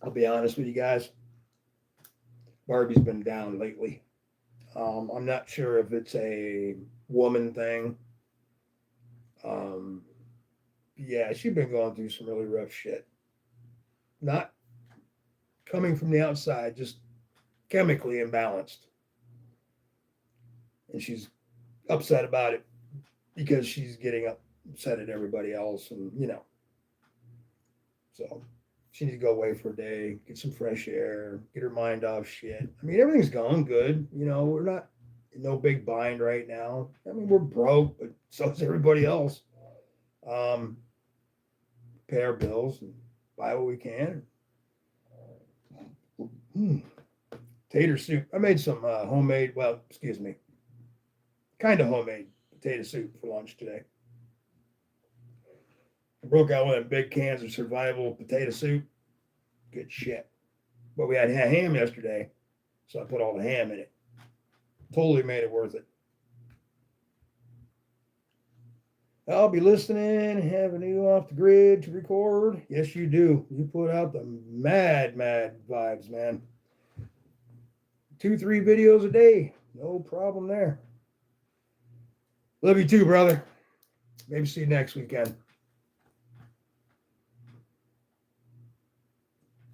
I'll be honest with you guys. Barbie's been down lately. I'm not sure if it's a woman thing. Yeah, she's been going through some really rough shit. Not coming from the outside, just chemically imbalanced. And she's upset about it because she's getting upset at everybody else, and so she needs to go away for a day, get some fresh air, get her mind off shit. I mean, everything's going good. We're not in no big bind right now. I mean, we're broke, but so is everybody else. pay our bills and buy what we can. Tater soup. I made some homemade, well, excuse me, kind of homemade potato soup for lunch today. I broke out one of them big cans of survival potato soup. Good shit. But we had ham yesterday, so I put all the ham in it. Totally made it worth it. I'll be listening, having you off the grid to record. Yes, you do. You put out the mad vibes, man. 2-3 videos a day. No problem there. Love you too, brother. Maybe see you next weekend.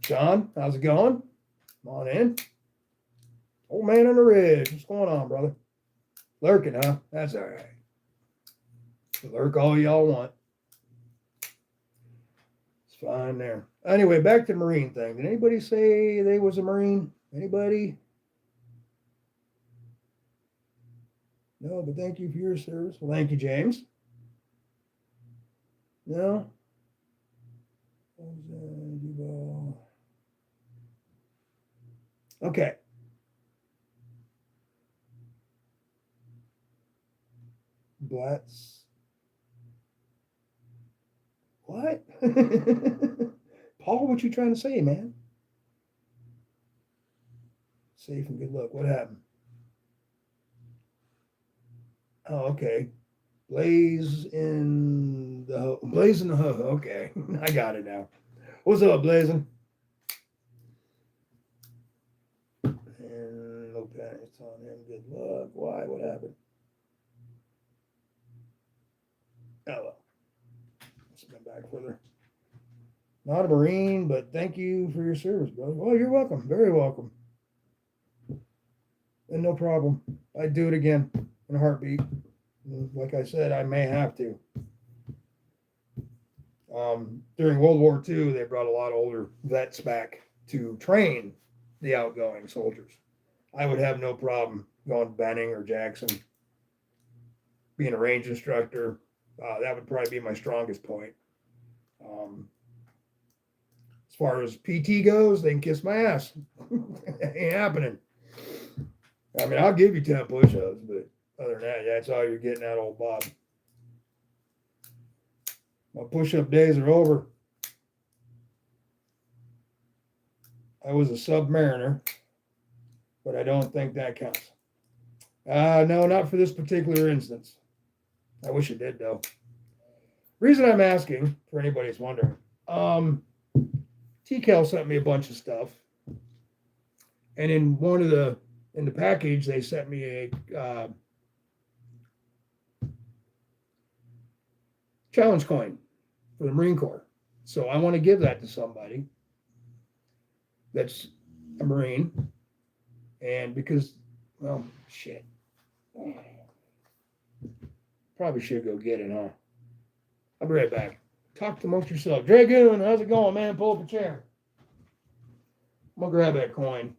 Sean, how's it going? Come on in. Old man on the ridge. What's going on, brother? Lurking, huh? That's all right. Lurk all y'all want. It's fine there. Anyway, back to the Marine thing. Did anybody say they was a Marine? Anybody? No, but thank you for your service. Well, thank you, James. No? Okay. Blatz. What? Paul, what you trying to say, man? Safe and good luck. What happened? Oh, okay. Blaze in the hood. Okay, I got it now. What's up, Blazing? And no panics on him. Good luck. Why? What happened? Oh well. Let's come back further. Not a Marine, but thank you for your service, brother. Well, you're welcome. Very welcome. And no problem. I'd do it again in a heartbeat. Like I said, I may have to. During World War II, they brought a lot of older vets back to train the outgoing soldiers. I would have no problem going to Benning or Jackson, being a range instructor. That would probably be my strongest point. As far as PT goes, they can kiss my ass. Ain't happening. I mean, I'll give you 10 push-ups, but other than that, that's all you're getting out of old Bob. My push-up days are over. I was a submariner, but I don't think that counts. No, not for this particular instance. I wish it did, though. Reason I'm asking, for anybody that's wondering, TCal sent me a bunch of stuff, and in the package they sent me a challenge coin for the Marine Corps. So I want to give that to somebody that's a Marine, and because, well, shit, probably should go get it, huh? I'll be right back. Talk amongst yourself. Dragoon, how's it going, man? Pull up a chair. I'm gonna grab that coin.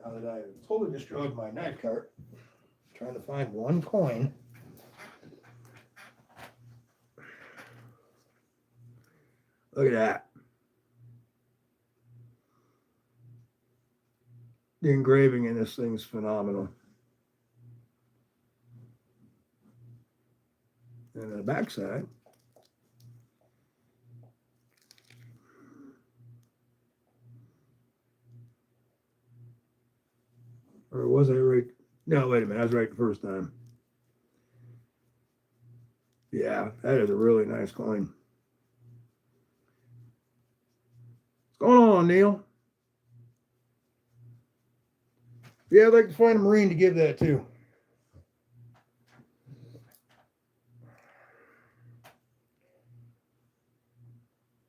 Now that I totally destroyed my knife cart, I'm trying to find one coin. Look at that. The engraving in this thing's phenomenal. And the back side. Or was I right? No, wait a minute. I was right the first time. Yeah, that is a really nice coin. What's going on, Neil? Yeah, I'd like to find a Marine to give that to.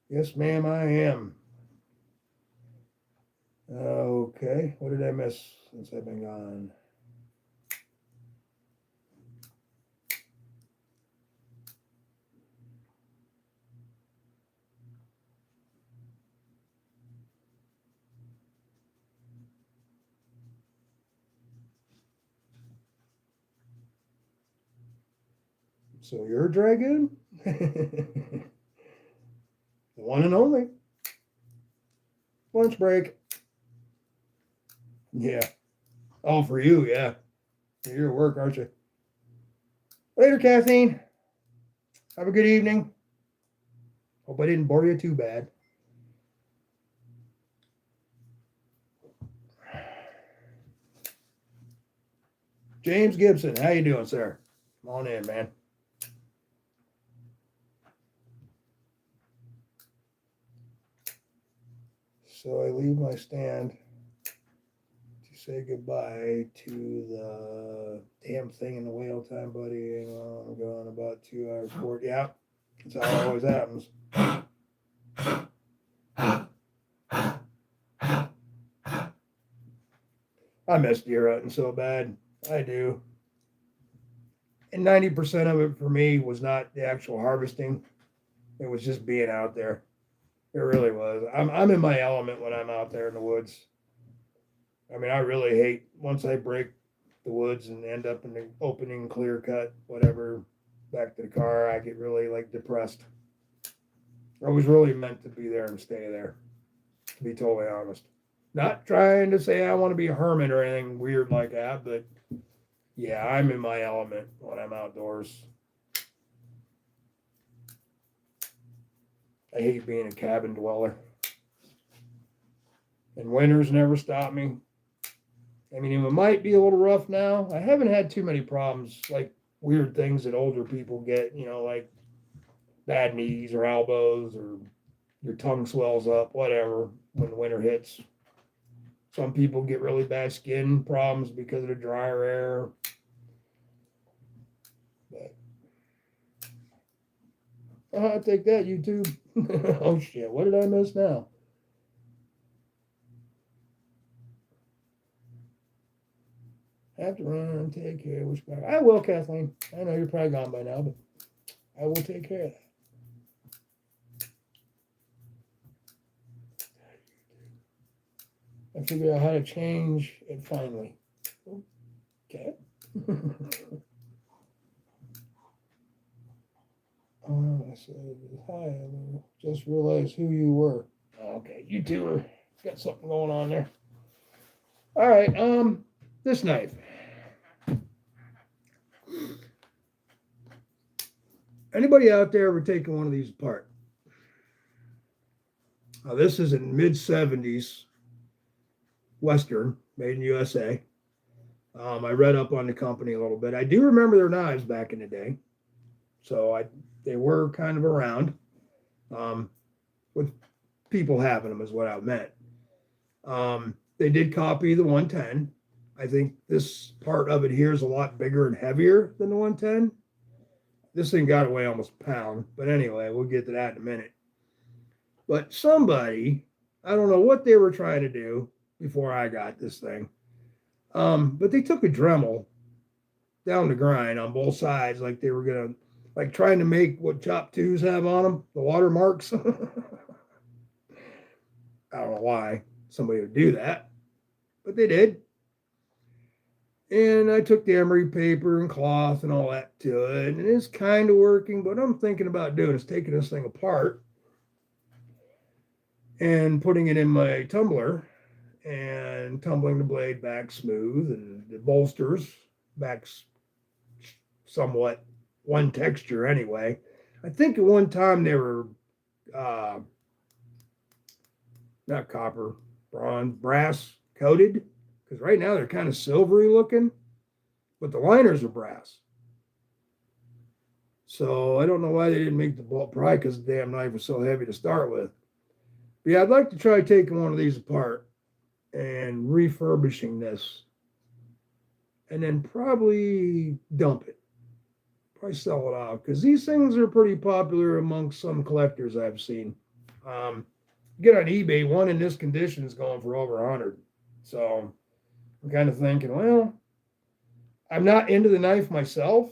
Yes, ma'am, I am. Okay, what did I miss since I've been gone? So you're a dragoon? The one and only. Lunch break. Yeah. Oh, for you, yeah. You're at work, aren't you? Later, Kathleen. Have a good evening. Hope I didn't bore you too bad. James Gibson, how you doing, sir? Come on in, man. So I leave my stand to say goodbye to the damn thing in the whale time, buddy. I'm going about 2 hours 40. Yeah, that's how it always happens. I miss deer hunting so bad. I do. And 90% of it for me was not the actual harvesting. It was just being out there. It really was. I'm in my element when I'm out there in the woods. I mean, I really hate once I break the woods and end up in the opening, clear cut, whatever, back to the car, I get really like depressed. I was really meant to be there and stay there, to be totally honest. Not trying to say I want to be a hermit or anything weird like that, but yeah, I'm in my element when I'm outdoors. I hate being a cabin dweller. And winters never stop me. I mean, it might be a little rough now. I haven't had too many problems, like weird things that older people get, like bad knees or elbows or your tongue swells up, whatever, when the winter hits. Some people get really bad skin problems because of the drier air. But I'll take that, YouTube. Oh, shit. What did I miss now? Have to run, take care. I will, Kathleen. I know you're probably gone by now, but I will take care of that. I figured out how to change it finally. Okay. I said, hi, I just realized who you were. Okay, you two are got something going on there. All right, this knife. Anybody out there ever taken one of these apart? Now, this is in mid-70s Western, made in USA. I read up on the company a little bit. I do remember their knives back in the day. So they were kind of around, with people having them is what I meant. They did copy the 110. I think this part of it here is a lot bigger and heavier than the 110. This thing got away almost a pound. But anyway, we'll get to that in a minute. But somebody, I don't know what they were trying to do before I got this thing. But they took a Dremel down the grind on both sides, like they were going to, like trying to make what Chop 2s have on them, the watermarks. I don't know why somebody would do that, but they did. And I took the emery paper and cloth and all that to it, and it's kind of working. But I'm thinking about doing is taking this thing apart and putting it in my tumbler and tumbling the blade back smooth and the bolsters back somewhat one texture anyway. I think at one time they were uh, not copper, bronze, brass coated, because right now they're kind of silvery looking, but the liners are brass. So I don't know why they didn't make the bolt, probably because the damn knife was so heavy to start with. But yeah, I'd like to try taking one of these apart and refurbishing this, and then probably dump it. Probably sell it off, because these things are pretty popular amongst some collectors I've seen. Get on eBay, one in this condition is going for over 100. So I'm kind of thinking, well, I'm not into the knife myself.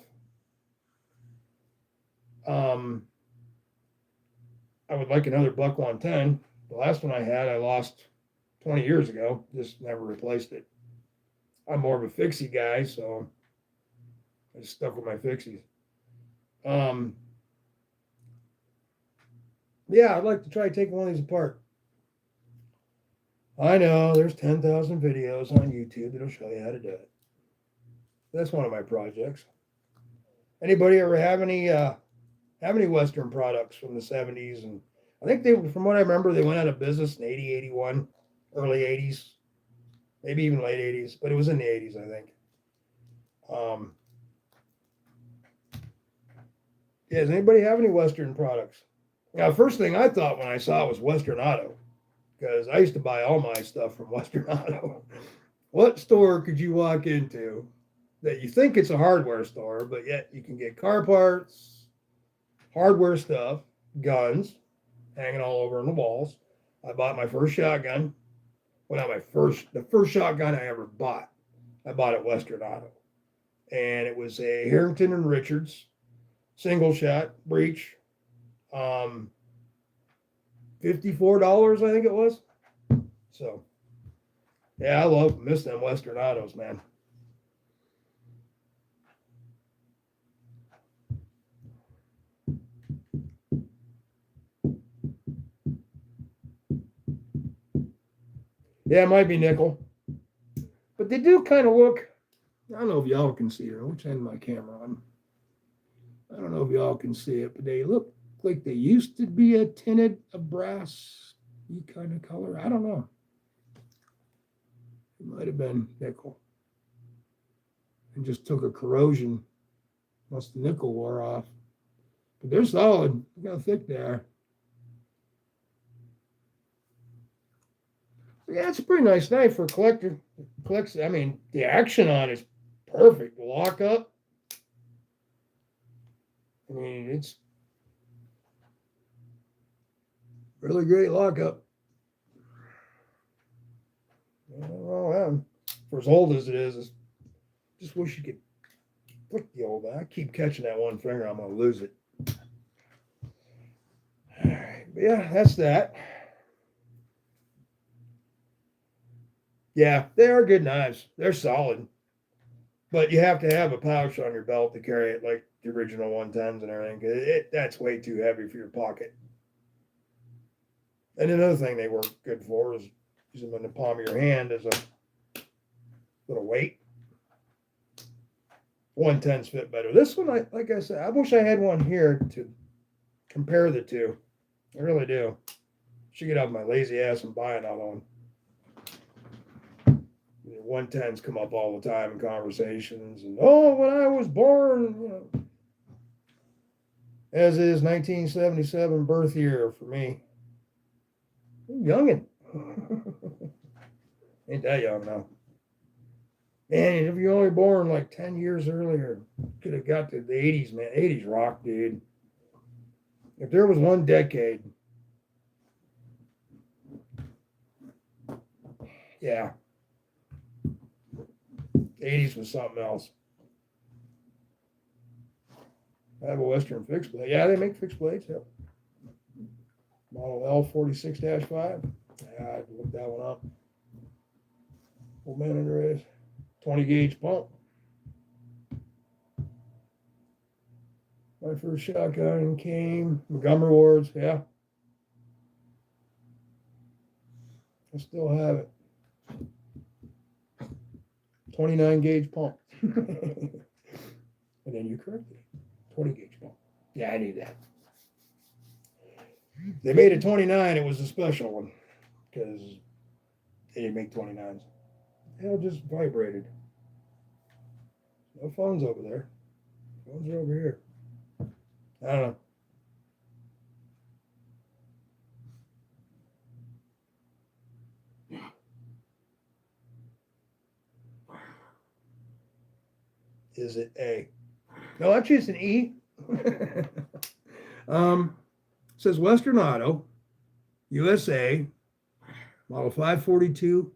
I would like another buck 110. The last one I had, I lost 20 years ago. Just never replaced it. I'm more of a fixie guy, so I just stuck with my fixies. Yeah, I'd like to try taking one of these apart. I know there's 10,000 videos on YouTube that'll show you how to do it. That's one of my projects. Anybody ever have any Western products from the 70s? And I think they, from what I remember, they went out of business in 80, 81, early 80s, maybe even late 80s, but it was in the 80s, I think. Yeah, does anybody have any Western products? Now, the first thing I thought when I saw it was Western Auto, because I used to buy all my stuff from Western Auto. What store could you walk into that you think it's a hardware store, but yet you can get car parts, hardware stuff, guns hanging all over on the walls? I bought my first shotgun. Well, not the first shotgun I ever bought. I bought at Western Auto. And it was a Harrington and Richards single shot breech. $54, I think it was. So, yeah, I miss them Western Autos, man. Yeah, it might be nickel. But they do kind of look, I don't know if y'all can see it. Which end of my camera on? I don't know if y'all can see it, but they look like they used to be a brass kind of color. I don't know. It might have been nickel. And just took a corrosion once the nickel wore off. But they're solid. Look how thick they are. Yeah, it's a pretty nice knife for a collector. I mean, the action on it is perfect. The lockup. I mean, it's really great lockup. Well, for as old as it is, I just wish you could flick the old one. I keep catching that one finger. I'm going to lose it. All right. But yeah, that's that. Yeah, they are good knives. They're solid. But you have to have a pouch on your belt to carry it like the original 110s and everything. That's way too heavy for your pocket. And another thing they work good for is use them in the palm of your hand as a little weight. 110s fit better. This one, like I said, I wish I had one here to compare the two. I really do. Should get off my lazy ass and buy another one. 110s come up all the time in conversations, and when I was born, as is 1977 birth year for me. Youngin'. Ain't that young now. Man, if you're only born like 10 years earlier, could have got to the 80s, man. 80s rock, dude. If there was one decade, yeah. 80s was something else. I have a Western fixed blade. Yeah, they make fixed blades. Yep. Model L46-5. Yeah, I looked that one up. Old man in there is 20 gauge pump. My first shotgun came Montgomery Ward's. Yeah. I still have it. 29 gauge pump. And then you correct it. 20 gauge ball. Yeah, I need that. They made a 29. It was a special one because they didn't make 29s. Hell, just vibrated. No phones over there. Phones are over here. I don't know. Is it A? No, actually, it's an E. It says Western Auto, USA, model 542,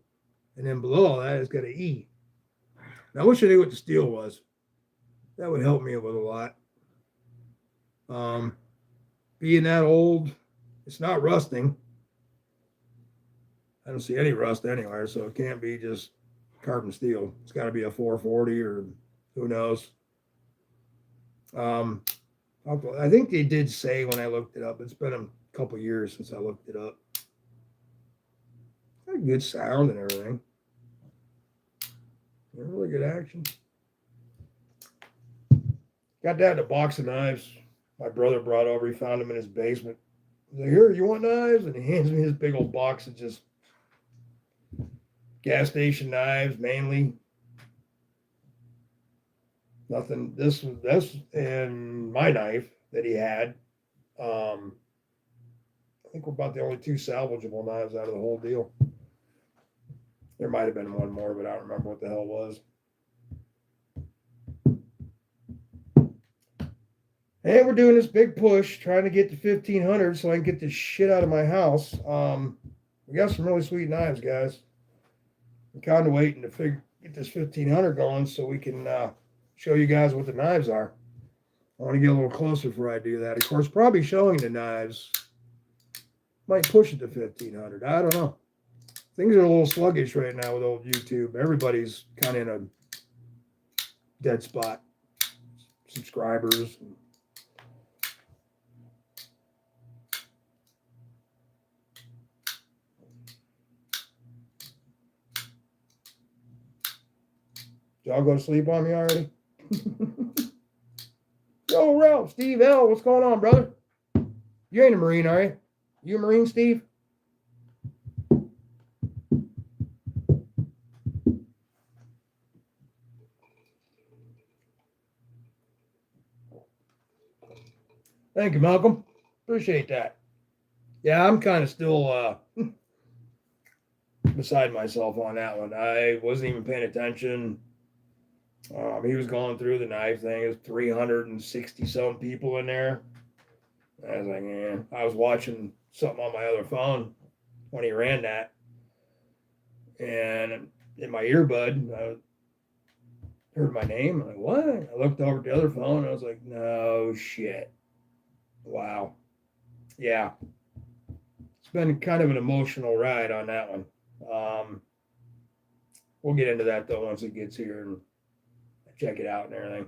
and then below all that, it's got an E. Now, I wish I knew what the steel was. That would help me with a lot. Being that old, it's not rusting. I don't see any rust anywhere, so it can't be just carbon steel. It's got to be a 440 or who knows. I think they did say when I looked it up. It's been a couple years since I looked it up. Got good sound and everything. Really good action. Got that in a box of knives. My brother brought over. He found them in his basement. He's like, "Here, you want knives?" And he hands me this big old box of just gas station knives, mainly. Nothing. This and my knife that he had. I think we're about the only two salvageable knives out of the whole deal. There might have been one more, but I don't remember what the hell it was. And we're doing this big push, trying to get to 1,500 so I can get this shit out of my house. We got some really sweet knives, guys. I'm kind of waiting to get this 1,500 going so we can show you guys what the knives are. I want to get a little closer before I do that. Of course, probably showing the knives might push it to 1,500. I don't know. Things are a little sluggish right now with old YouTube. Everybody's kind of in a dead spot. Subscribers. Y'all go to sleep on me already? Yo, Ralph, Steve L., what's going on, brother? You ain't a Marine, are you? You a Marine, Steve? Thank you, Malcolm. Appreciate that. Yeah, I'm kind of still beside myself on that one. I wasn't even paying attention. He was going through the knife thing. There's 360-some people in there. I was like, man. I was watching something on my other phone when he ran that. And in my earbud, I heard my name. I'm like, what? I looked over at the other phone. And I was like, no shit. Wow. Yeah. It's been kind of an emotional ride on that one. We'll get into that, though, once it gets here and check it out and everything.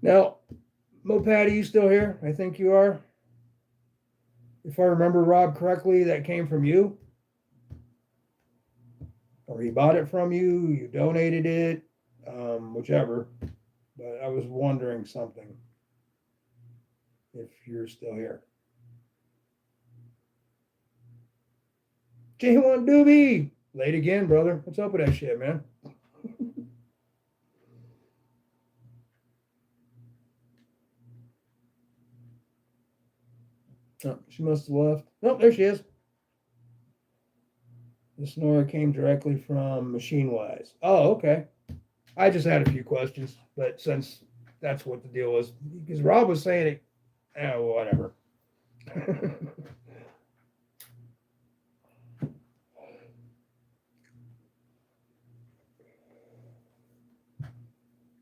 Now, Moped, are you still here? I think you are. If I remember Rob correctly, that came from you. Or he bought it from you, you donated it, whichever. But I was wondering something. If you're still here. J1 Doobie! Late again, brother. What's up with that shit, man? Oh, she must have left. Oh, there she is. The snore came directly from Machine Wise. Oh, okay. I just had a few questions, but since that's what the deal was, because Rob was saying it, whatever.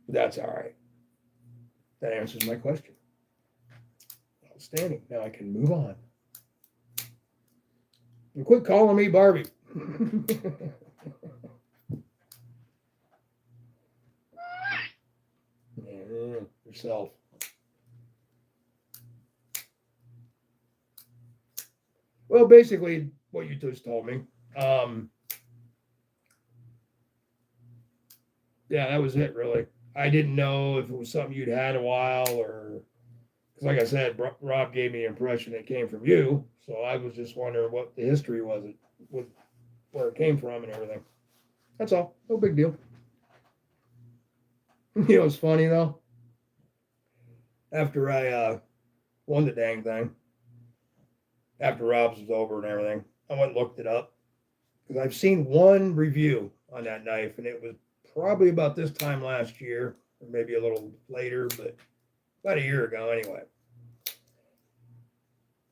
That's all right. That answers my question. Outstanding. Now I can move on. And quit calling me Barbie. Yourself. Well, basically, what you just told me. Yeah, that was it, really. I didn't know if it was something you'd had a while or because, like I said, Rob gave me the impression it came from you. So I was just wondering what the history was, with where it came from and everything. That's all. No big deal. You know, it's funny though. After I won the dang thing, after Rob's was over and everything, I went and looked it up because I've seen one review on that knife, and it was probably about this time last year, or maybe a little later, but about a year ago anyway.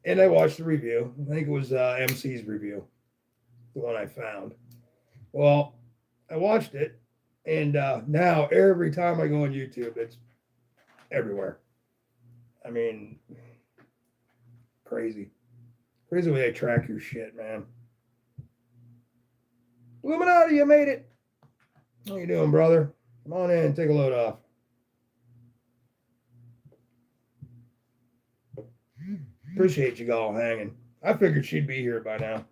And I watched the review. I think it was MC's review, the one I found. Well, I watched it, and now every time I go on YouTube, it's everywhere. I mean, crazy. Crazy way they track your shit, man. Illuminati, you made it. How you doing, brother? Come on in, take a load off. Appreciate you all hanging. I figured she'd be here by now.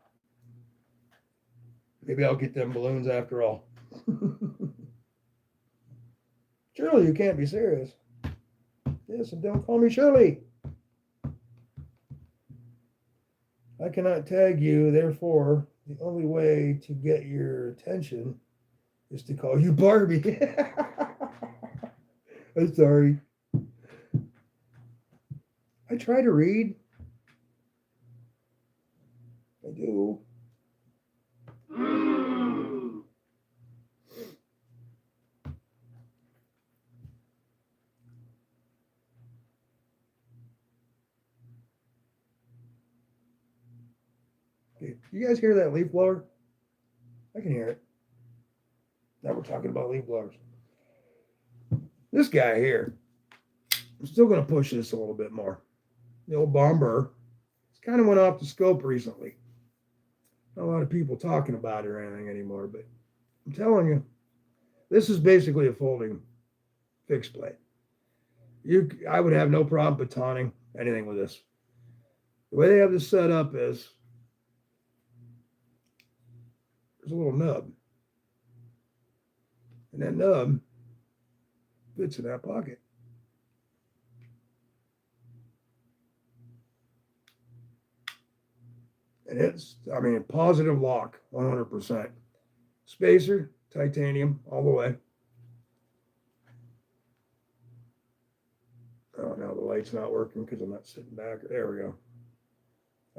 Maybe I'll get them balloons after all. Shirley, you can't be serious. Yes, and don't call me Shirley. I cannot tag you, therefore, the only way to get your attention is to call you Barbie. I'm sorry. I try to read. I do. Okay. You guys hear that leaf blower? I can hear it. Now we're talking about leaf blowers. This guy here, I'm still going to push this a little bit more. The old Bomber. It's kind of went off the scope recently. Not a lot of people talking about it or anything anymore, but I'm telling you, this is basically a folding fixed blade. I would have no problem batoning anything with this. The way they have this set up is there's a little nub. And that nub fits in that pocket. And it's, I mean, positive lock, 100%. Spacer, titanium, all the way. Oh, now the light's not working because I'm not sitting back. There we go.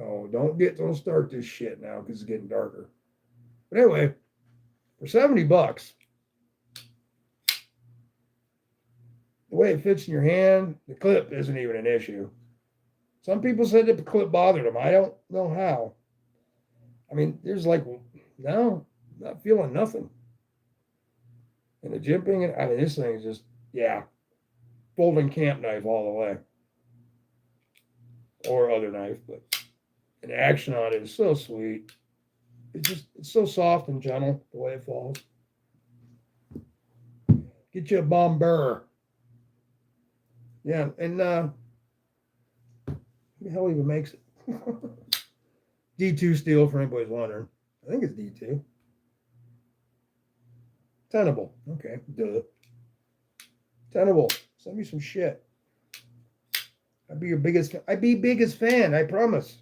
Oh, don't start this shit now because it's getting darker. But anyway, for $70, the way it fits in your hand, the clip isn't even an issue. Some people said that the clip bothered them. I don't know how. I mean, there's like, no, not feeling nothing. And the jimping, I mean, this thing is just, yeah, folding camp knife all the way. Or other knife, but the action on it is so sweet. It's so soft and gentle the way it falls. Get you a Bomber. Yeah, and who the hell even makes it? D2 steel, for anybody's wondering. I think it's D2. Tenable. Okay, duh. Tenable. Send me some shit. I'd be biggest fan, I promise.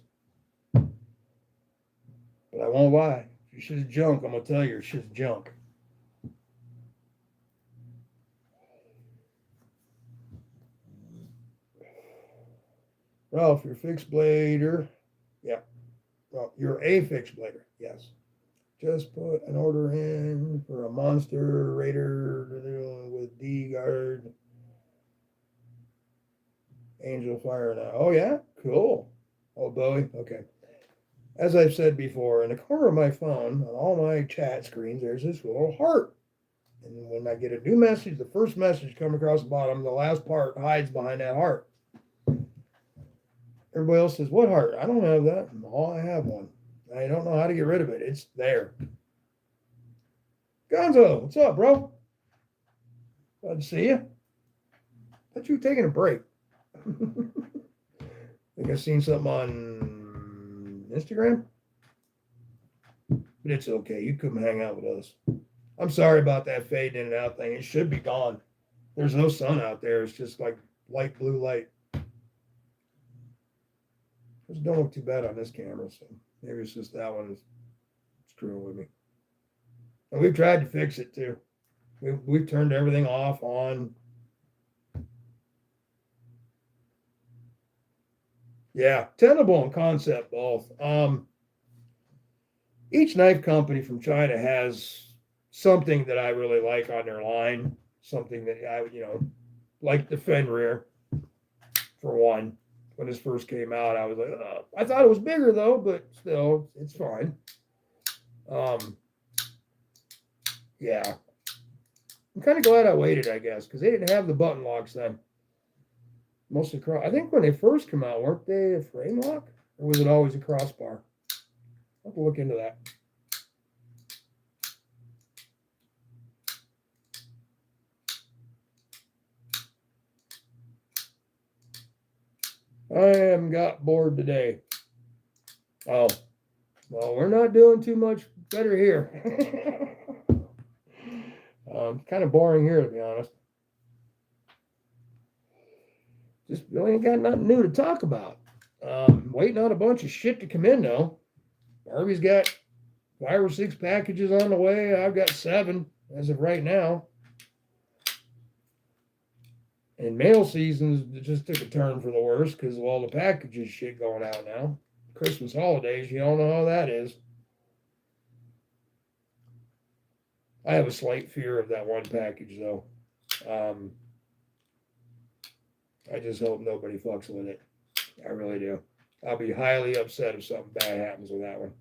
But I won't lie. If your shit's junk, I'm gonna tell you your shit's junk. Ralph, you're a fixed blader. Yeah. Well, you're a fixed blader. Yes. Just put an order in for a monster raider with D guard. Angel fire now. Oh yeah? Cool. Oh, Bowie? Okay. As I've said before, in the corner of my phone, on all my chat screens, there's this little heart. And when I get a new message, the first message comes across the bottom, the last part hides behind that heart. Everybody else says, what heart? I don't have that. Oh, I have one. I don't know how to get rid of it. It's there. Gonzo, what's up, bro? Glad to see you. Thought you were taking a break. I think I seen something on Instagram. But it's okay. You come hang out with us. I'm sorry about that fade in and out thing. It should be gone. There's no sun out there. It's just like light blue light. It don't look too bad on this camera, so maybe it's just that one is screwing with me. And we've tried to fix it too. We've turned everything off, on. Yeah, tenable and concept both. Each knife company from China has something that I really like on their line. Something that I, like the Fenrir, for one. When this first came out, I was like, I thought it was bigger though, but still, it's fine. Yeah, I'm kind of glad I waited, I guess, because they didn't have the button locks then. Mostly cross. I think when they first came out, weren't they a frame lock, or was it always a crossbar? I'll have to look into that. I am got bored today. Oh, well, we're not doing too much better here. Kind of boring here, to be honest. Just really ain't got nothing new to talk about. Waiting on a bunch of shit to come in, though. Barbie's got 5 or 6 packages on the way. I've got 7 as of right now. And mail seasons just took a turn for the worse because of all the packages shit going out now. Christmas holidays, you don't know how that is. I have a slight fear of that one package, though. I just hope nobody fucks with it. I really do. I'll be highly upset if something bad happens with that one.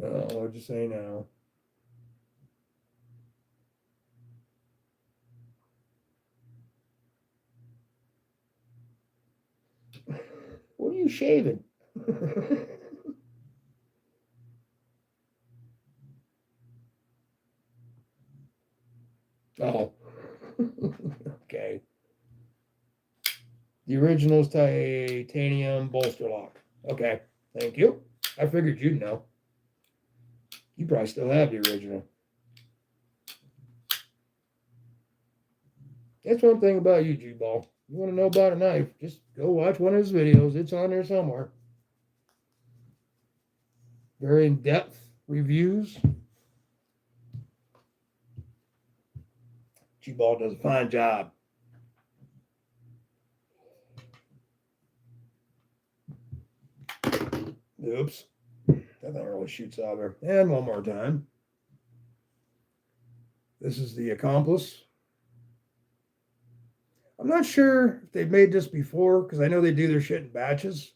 Oh, what'd you say now? What are you shaving? Oh, okay. The original is titanium bolster lock. Okay, thank you. I figured you'd know. You probably still have the original. That's one thing about you, G-Ball. You want to know about a knife, just go watch one of his videos. It's on there somewhere. Very in-depth reviews. G-Ball does a fine job. Oops. That thing really shoots out there. And one more time. This is the Accomplice. I'm not sure if they've made this before because I know they do their shit in batches.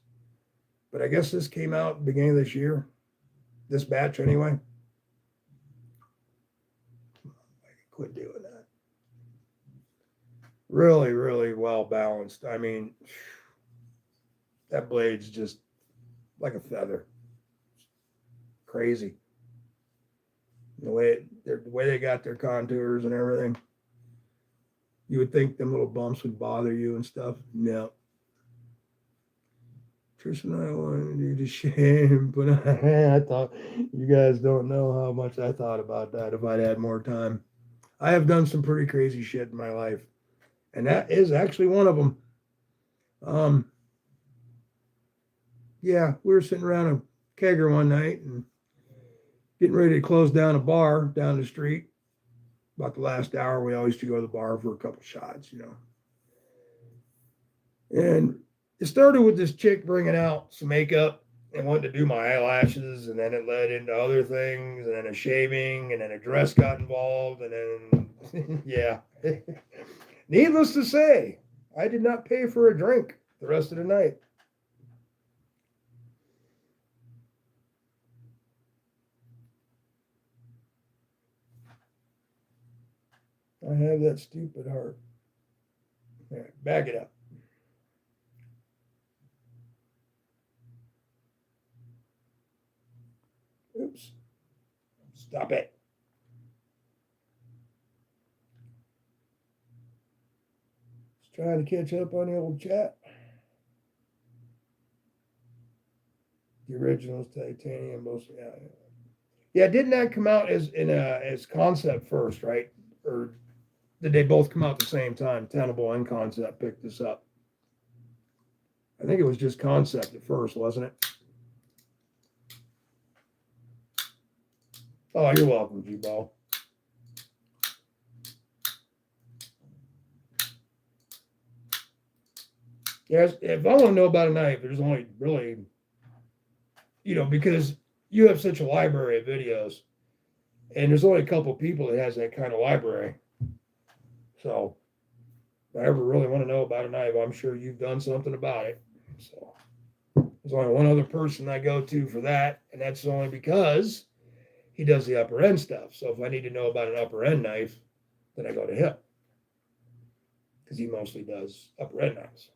But I guess this came out at the beginning of this year. This batch, anyway. I can quit doing that. Really, really well balanced. I mean, that blade's just like a feather. Crazy. The way they got their contours and everything. You would think them little bumps would bother you and stuff. No. Trish and I wanted to do the shame, but I thought you guys don't know how much I thought about that if I'd had more time. I have done some pretty crazy shit in my life, and that is actually one of them. Yeah, we were sitting around a kegger one night and getting ready to close down a bar down the street. About the last hour, we always used to go to the bar for a couple shots, And it started with this chick bringing out some makeup and wanting to do my eyelashes, and then it led into other things, and then a shaving, and then a dress got involved, and then, yeah. Needless to say, I did not pay for a drink the rest of the night. I have that stupid heart. Yeah, back it up. Oops. Stop it. Just trying to catch up on the old chat. The original's titanium, most, yeah. Yeah, didn't that come out as concept first, right? Or did they both come out at the same time? Tenable and concept picked this up. I think it was just concept at first, wasn't it? Oh, you're welcome, G-Ball. Yes, if I want to know about a knife, there's only really, because you have such a library of videos, and there's only a couple people that has that kind of library. So, if I ever really want to know about a knife, I'm sure you've done something about it. So, there's only one other person I go to for that, and that's only because he does the upper end stuff. So, if I need to know about an upper end knife, then I go to him because he mostly does upper end knives.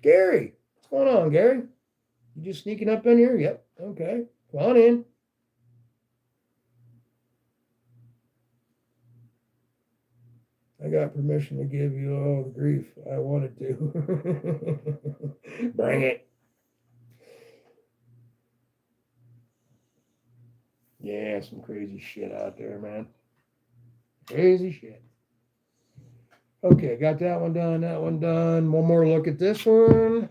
Gary, what's going on, Gary? You just sneaking up in here? Yep. Okay. Come on in. I got permission to give you all the grief I wanted to. Bring it. Yeah, some crazy shit out there, man. Crazy shit. Okay, got that one done, that one done. One more look at this one.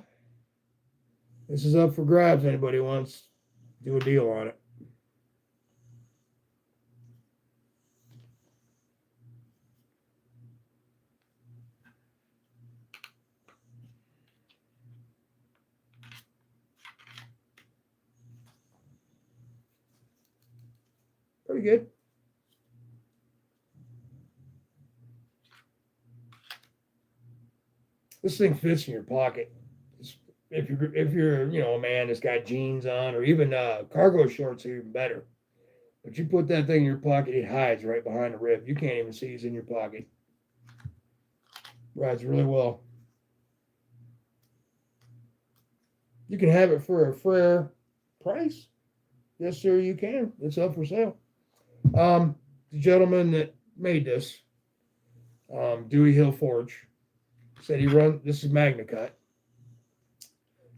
This is up for grabs. Anybody wants to do a deal on it. Pretty good. This thing fits in your pocket. If you're a man that's got jeans on, or even cargo shorts are even better. But you put that thing in your pocket, it hides right behind the rib. You can't even see it's in your pocket. Rides really well. You can have it for a fair price. Yes, sir, you can. It's up for sale. The gentleman that made this, Dewey Hill Forge, said this is Magna Cut,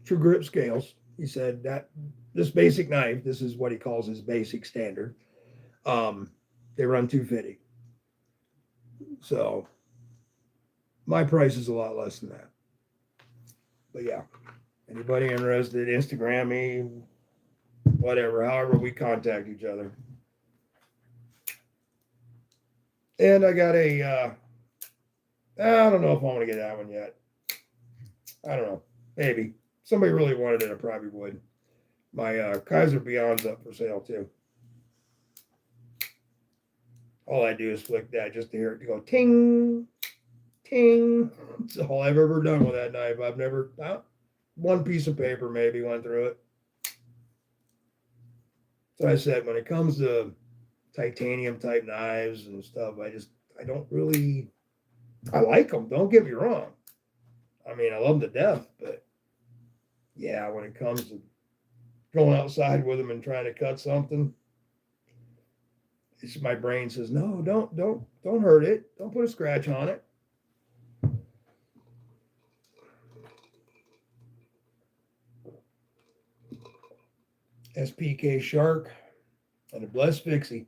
true grip scales. He said that this basic knife, this is what he calls his basic standard. They run $250. So my price is a lot less than that. But yeah, anybody interested, Instagram me, whatever, however we contact each other. And I got I don't know if I want to get that one yet. I don't know. Maybe. Somebody really wanted it, I probably would. My Kaiser Beyond's up for sale too. All I do is flick that just to hear it go ting, ting. That's all I've ever done with that knife. I've never, one piece of paper maybe went through it. So I said, when it comes to titanium type knives and stuff, I don't really, I like them. Don't get me wrong. I mean, I love them to death, but yeah, when it comes to going outside with them and trying to cut something, my brain says, no, don't hurt it. Don't put a scratch on it. SPK Shark and a Blessed Fixie.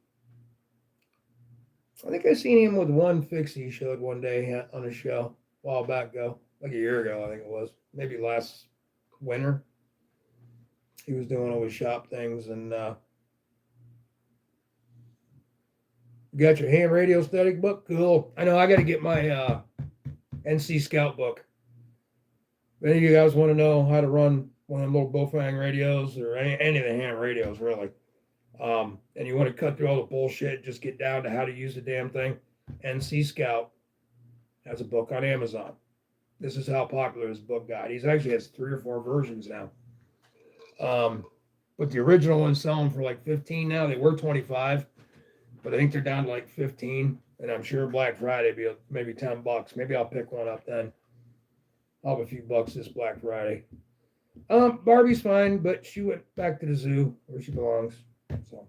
I think I seen him with one fixie he showed one day on a show a while back ago, like a year ago, I think it was. Maybe last winter. He was doing all his shop things, and you got your ham radio static book? Cool. I know I got to get my NC Scout book. If any of you guys want to know how to run one of them little Bofang radios or any of the ham radios, really, and you want to cut through all the bullshit, just get down to how to use the damn thing, NC Scout has a book on Amazon. This is how popular his book got. He's actually has 3 or 4 versions now. But the original one's selling for like 15 now. They were 25, but I think they're down to like 15. And I'm sure Black Friday will be maybe $10. Maybe I'll pick one up then. I'll have a few bucks this Black Friday. Barbie's fine, but she went back to the zoo where she belongs. So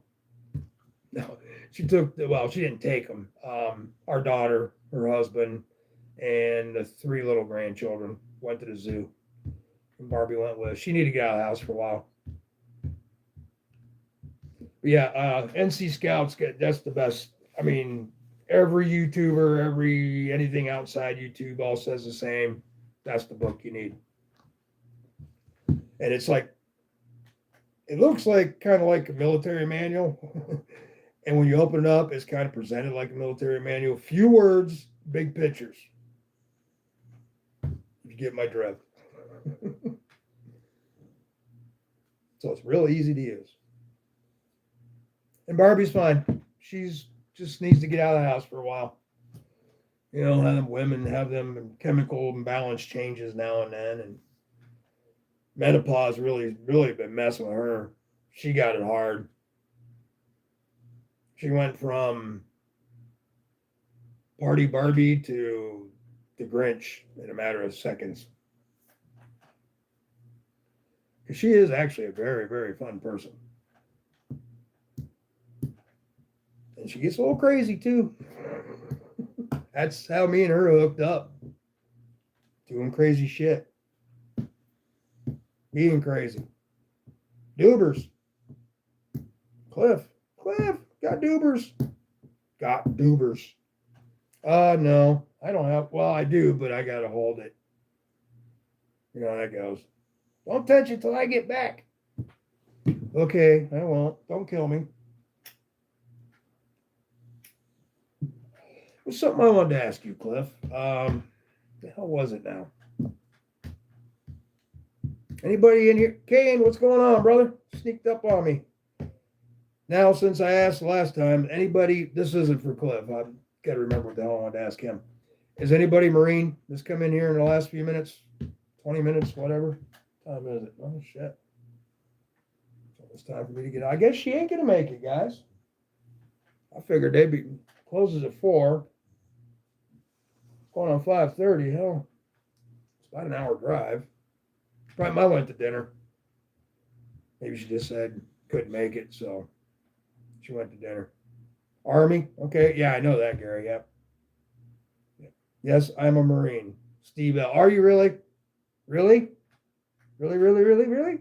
no, she didn't take them. Our daughter, her husband, and the 3 little grandchildren went to the zoo. Barbie went with. She needed to get out of the house for a while. But yeah, NC Scouts, that's the best. I mean, every YouTuber, anything outside YouTube all says the same. That's the book you need. And it's like, it looks like kind of like a military manual. And when you open it up, it's kind of presented like a military manual. Few words, big pictures. You get my drift. So it's real easy to use. And Barbie's fine. She's just needs to get out of the house for a while. You know, have them women have them chemical imbalance changes now and then, and menopause really been messing with her. She got it hard. She went from Party Barbie to the Grinch in a matter of seconds. Because she is actually a very, very fun person. And she gets a little crazy too. That's how me and her hooked up. Doing crazy shit. Being crazy. Doobers. Cliff, got doobers. No, I don't have, well, I do, but I got to hold it. You know how that goes. Don't touch it till I get back. Okay, I won't. Don't kill me. There's something I wanted to ask you, Cliff. The hell was it now? Anybody in here? Kane, what's going on, brother? Sneaked up on me. Now, since I asked last time, anybody, this isn't for Cliff. I've got to remember what the hell I wanted to ask him. Is anybody Marine that's come in here in the last few minutes? 20 minutes, whatever. What time is it? Oh, shit. So it's time for me to get out. I guess she ain't going to make it, guys. I figured they'd be, closes at 4. Going on 5:30. Hell, it's about an hour drive. Probably might went to dinner. Maybe she just said couldn't make it, so she went to dinner. Army? Okay, yeah, I know that, Gary. Yep. Yes, I'm a Marine. Steve L. Are you really? Really? Really?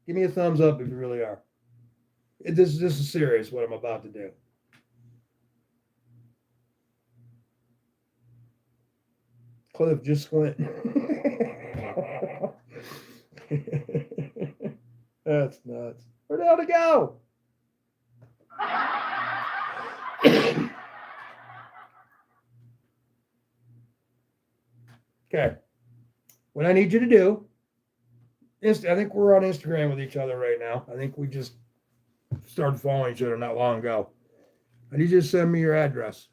Give me a thumbs up if you really are. This is serious, what I'm about to do. Cliff, just squint. That's nuts. Where'd the hell to go? Okay. What I need you to do, I think we're on Instagram with each other right now. I think we just started following each other not long ago. I need you to send me your address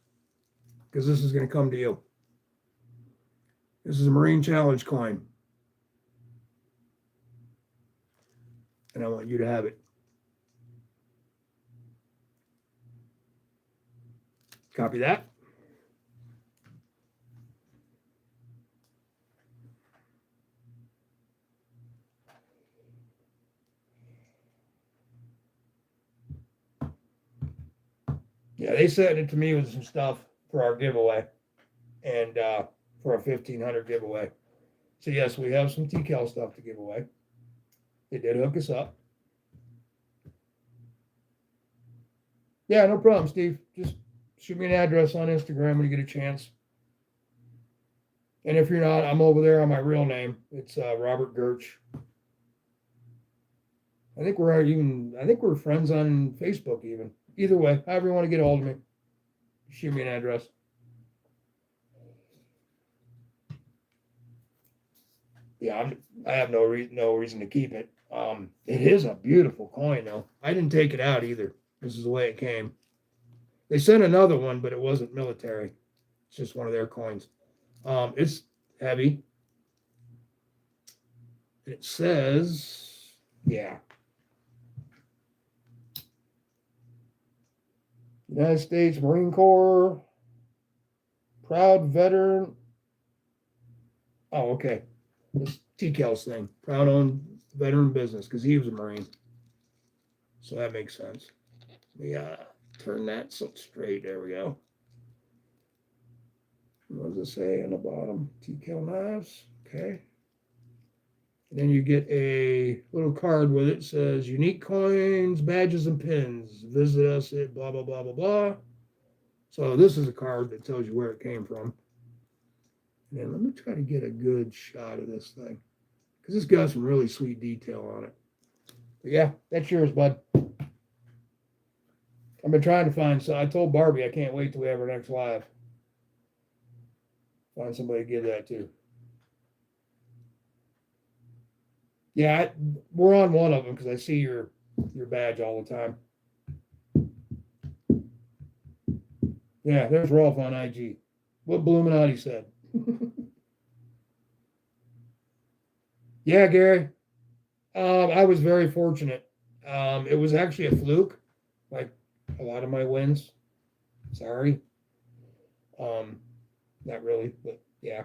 because this is going to come to you. This is a Marine Challenge coin. And I want you to have it. Copy that. Yeah, they sent it to me with some stuff for our giveaway and for our 1,500 giveaway. So, yes, we have some TCAL stuff to give away. They did hook us up. Yeah, no problem, Steve. Just shoot me an address on Instagram when you get a chance. And if you're not, I'm over there on my real name. It's Robert Gertch. I think we're friends on Facebook even. Either way, however you want to get a hold of me, shoot me an address. Yeah, I have no reason to keep it. It is a beautiful coin, though. I didn't take it out either. This is the way it came. They sent another one, but it wasn't military. It's just one of their coins. It's heavy. It says, yeah. United States Marine Corps, proud veteran. Oh, okay. This TCAL's thing, proud owned veteran business, because he was a Marine. So that makes sense. We turn that straight. There we go. What does it say on the bottom? TCAL knives. Okay. And then you get a little card with it. It says unique coins, badges, and pins. Visit us at blah, blah, blah, blah, blah. So this is a card that tells you where it came from. And then let me try to get a good shot of this thing, because it's got some really sweet detail on it. But yeah, that's yours, bud. I've been trying to find, so I told Barbie I can't wait till we have our next live. Find somebody to give that to. Yeah, we're on one of them because I see your badge all the time. Yeah, there's Rolf on IG. What Bluminati said. Yeah, Gary. I was very fortunate. It was actually a fluke, like a lot of my wins. Sorry. Not really, but yeah.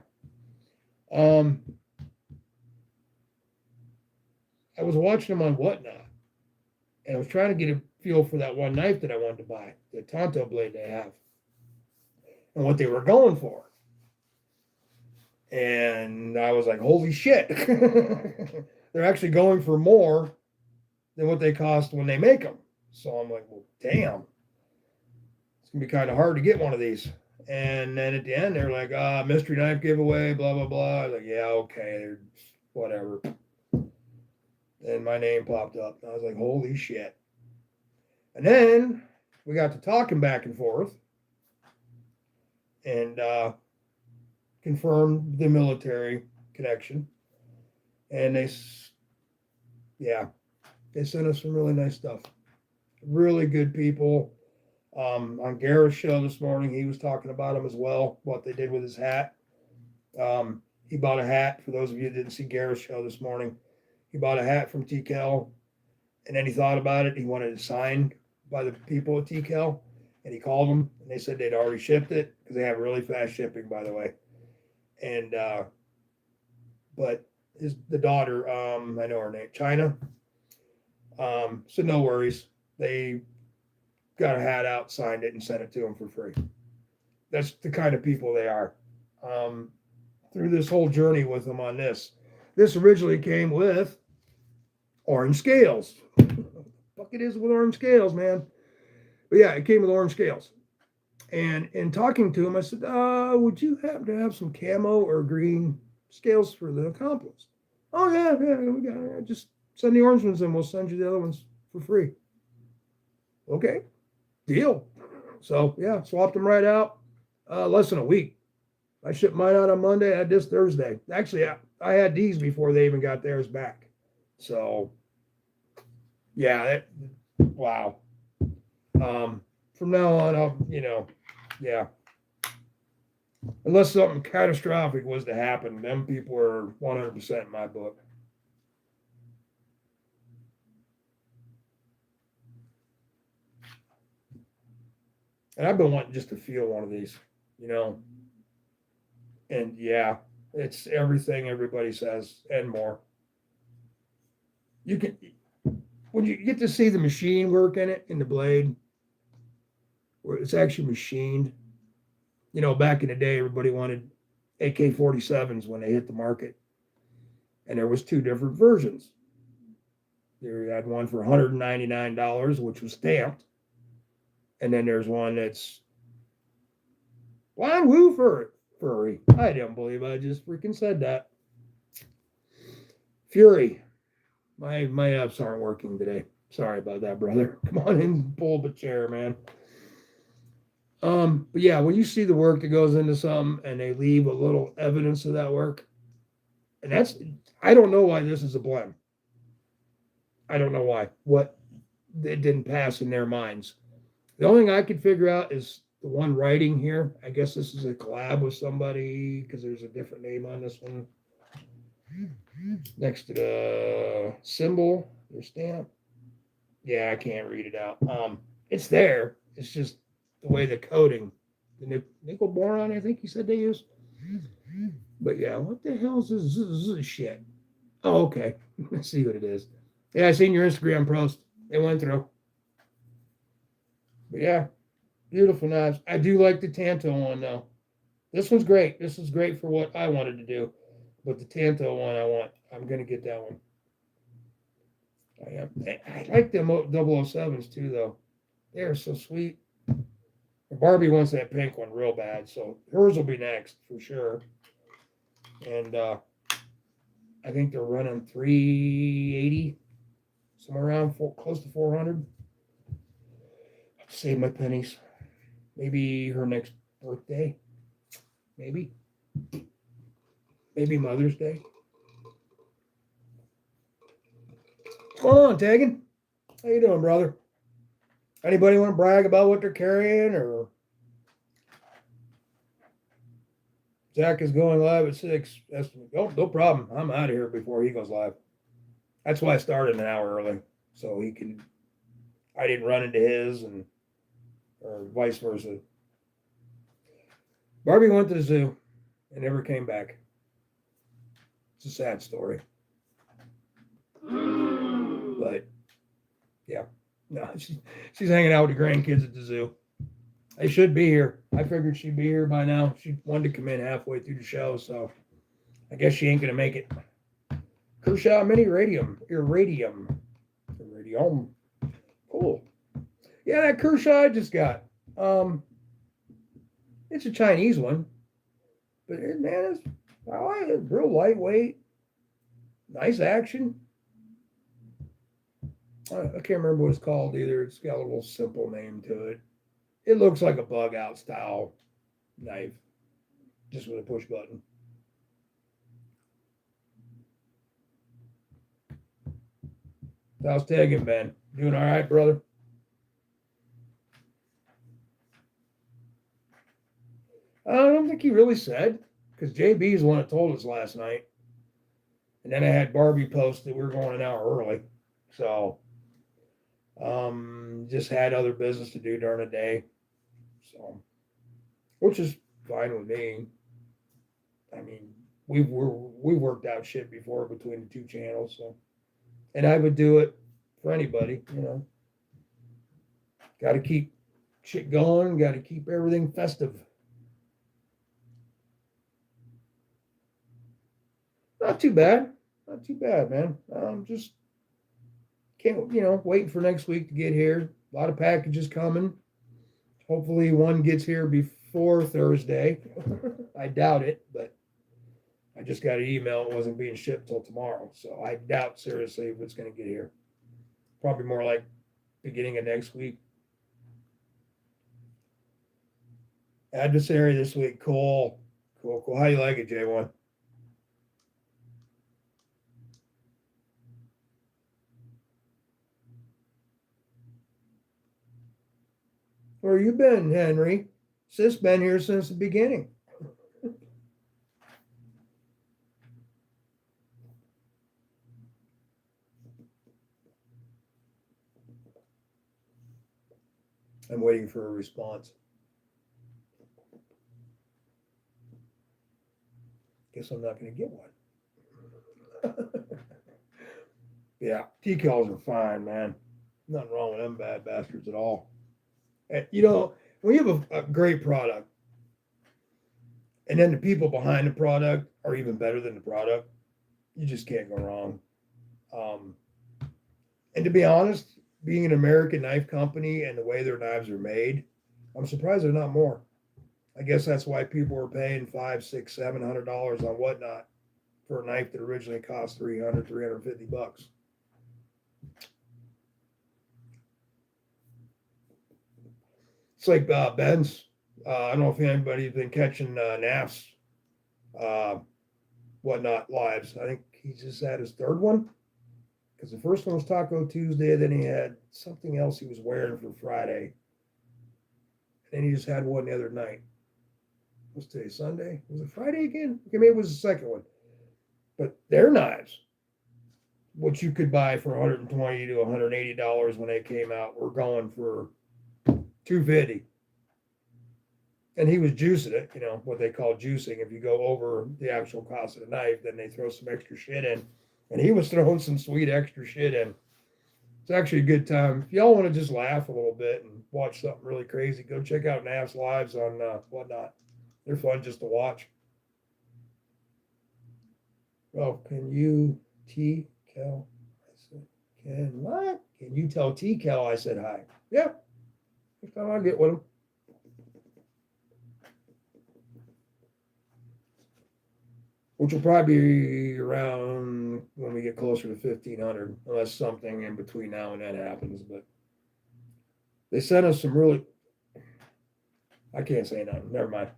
I was watching them on Whatnot, and I was trying to get a feel for that one knife that I wanted to buy, the Tonto blade they have, and what they were going for. And I was like, holy shit. They're actually going for more than what they cost when they make them. So I'm like, well, damn. It's going to be kind of hard to get one of these. And then at the end, they're like, mystery knife giveaway, blah, blah, blah. I was like, yeah, okay, whatever. And my name popped up. I was like, holy shit. And then we got to talking back and forth and confirmed the military connection. And they sent us some really nice stuff. Really good people. On Garrett's show this morning, he was talking about them as well, what they did with his hat. He bought a hat. For those of you that didn't see Garrett's show this morning, he bought a hat from TCAL, and then he thought about it. He wanted it signed by the people at TCAL, and he called them, and they said they'd already shipped it, because they have really fast shipping, by the way. And but the daughter, I know her name, China, said no worries. They got a hat out, signed it, and sent it to him for free. That's the kind of people they are. Through this whole journey with them on this originally came with orange scales. What the fuck it is with orange scales, man? But yeah, it came with orange scales. And in talking to him, I said, would you happen to have some camo or green scales for the accomplice? Oh, yeah, we got it. Just send the orange ones and we'll send you the other ones for free. Okay, deal. So, yeah, swapped them right out. Less than a week. I shipped mine out on Monday. I had this Thursday. Actually, I had these before they even got theirs back. So, yeah, wow. From now on, yeah. Unless something catastrophic was to happen, them people are 100% in my book. And I've been wanting just to feel one of these, And yeah, it's everything everybody says and more. When you get to see the machine work in it, in the blade, where it's actually machined. Back in the day, everybody wanted AK-47s when they hit the market. And there was two different versions. You had one for $199, which was stamped. And then there's one that's blind woo furry. I don't believe I just freaking said that. Fury. My apps aren't working today. Sorry about that, brother. Come on in, pull up a chair, man. But yeah, when you see the work that goes into something and they leave a little evidence of that work, and I don't know why this is a blem. I don't know why. What it didn't pass in their minds. The only thing I could figure out is the one writing here. I guess this is a collab with somebody because there's a different name on this one. Next to the symbol, their stamp. Yeah, I can't read it out. It's there. It's just the way the coating, the nickel boron, I think he said they use. But yeah, what the hell is this shit? Oh, okay. Let's see what it is. Yeah, I seen your Instagram post. It went through. But yeah, beautiful knives. I do like the Tanto one though. This one's great. This is great for what I wanted to do. But the Tanto one I want. I'm gonna get that one. I am. I like them 007s too, though. They are so sweet. Barbie wants that pink one real bad, so hers will be next for sure. And I think they're running 380, somewhere around close to 400. Save my pennies. Maybe her next birthday. Maybe. Maybe Mother's Day. Come on, Tegan. How you doing, brother? Anybody want to brag about what they're carrying, or Zach is going live at 6. Oh, no problem. I'm out of here before he goes live. That's why I started an hour early, so he can. I didn't run into his, or vice versa. Barbie went to the zoo and never came back. It's a sad story, but yeah, no, she's hanging out with the grandkids at the zoo. They should be here. I figured she'd be here by now. She wanted to come in halfway through the show, so I guess she ain't gonna make it. Kershaw Mini Irradium. Cool. Yeah, that Kershaw I just got. It's a Chinese one, but man, it's real lightweight. Nice action. I can't remember what it's called either. It's got a little simple name to it. It looks like a bug out style knife, just with a push button. How's Tegan, Ben? Doing all right, brother? I don't think he really said, because JB is the one that told us last night. And then I had Barbie post that we were going an hour early. So, just had other business to do during the day. So, which is fine with me. I mean, we worked out shit before between the two channels. So, and I would do it for anybody, you know. Got to keep shit going. Got to keep everything festive. Not too bad. Not too bad, man. Just can't, waiting for next week to get here. A lot of packages coming. Hopefully one gets here before Thursday. I doubt it, but I just got an email it wasn't being shipped till tomorrow. So I doubt seriously if it's going to get here. Probably more like beginning of next week. Adversary this week. Cool. How you like it, J1? Where you been, Henry? Sis been here since the beginning. I'm waiting for a response. Guess I'm not going to get one. Yeah, decals are fine, man. Nothing wrong with them bad bastards at all. And, when you have a great product, and then the people behind the product are even better than the product, you just can't go wrong. And to be honest, being an American knife company and the way their knives are made, I'm surprised they're not more. I guess that's why people are paying $500, $600, $700 on Whatnot for a knife that originally cost $300, $350. It's like Ben's. I don't know if anybody's been catching NAF's Whatnot lives. I think he just had his third one. Because the first one was Taco Tuesday, then he had something else he was wearing for Friday. And then he just had one the other night. What's today, Sunday? Was it Friday again? Okay, maybe it was the second one. But their knives, which you could buy for $120 to $180 when they came out, were going for $250. And he was juicing it, what they call juicing. If you go over the actual cost of the knife, then they throw some extra shit in. And he was throwing some sweet extra shit in. It's actually a good time. If y'all want to just laugh a little bit and watch something really crazy, go check out NAF's lives on Whatnot. They're fun just to watch. Oh, can you Cal? I said, can what? Can you tell Cal I said hi? Yeah, next time I get with him. Which will probably be around when we get closer to 1,500, unless something in between now and then happens. But they sent us some really, I can't say nothing. Never mind.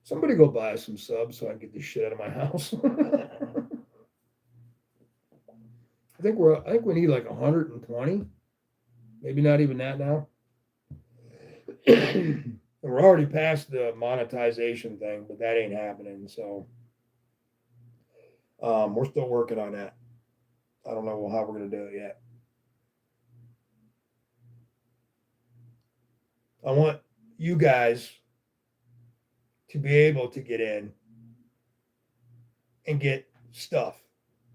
Somebody go buy some subs so I can get this shit out of my house. I think we need like 120, maybe not even that now. And we're already past the monetization thing, but that ain't happening. So we're still working on that. I don't know how we're gonna do it yet. I want you guys to be able to get in and get stuff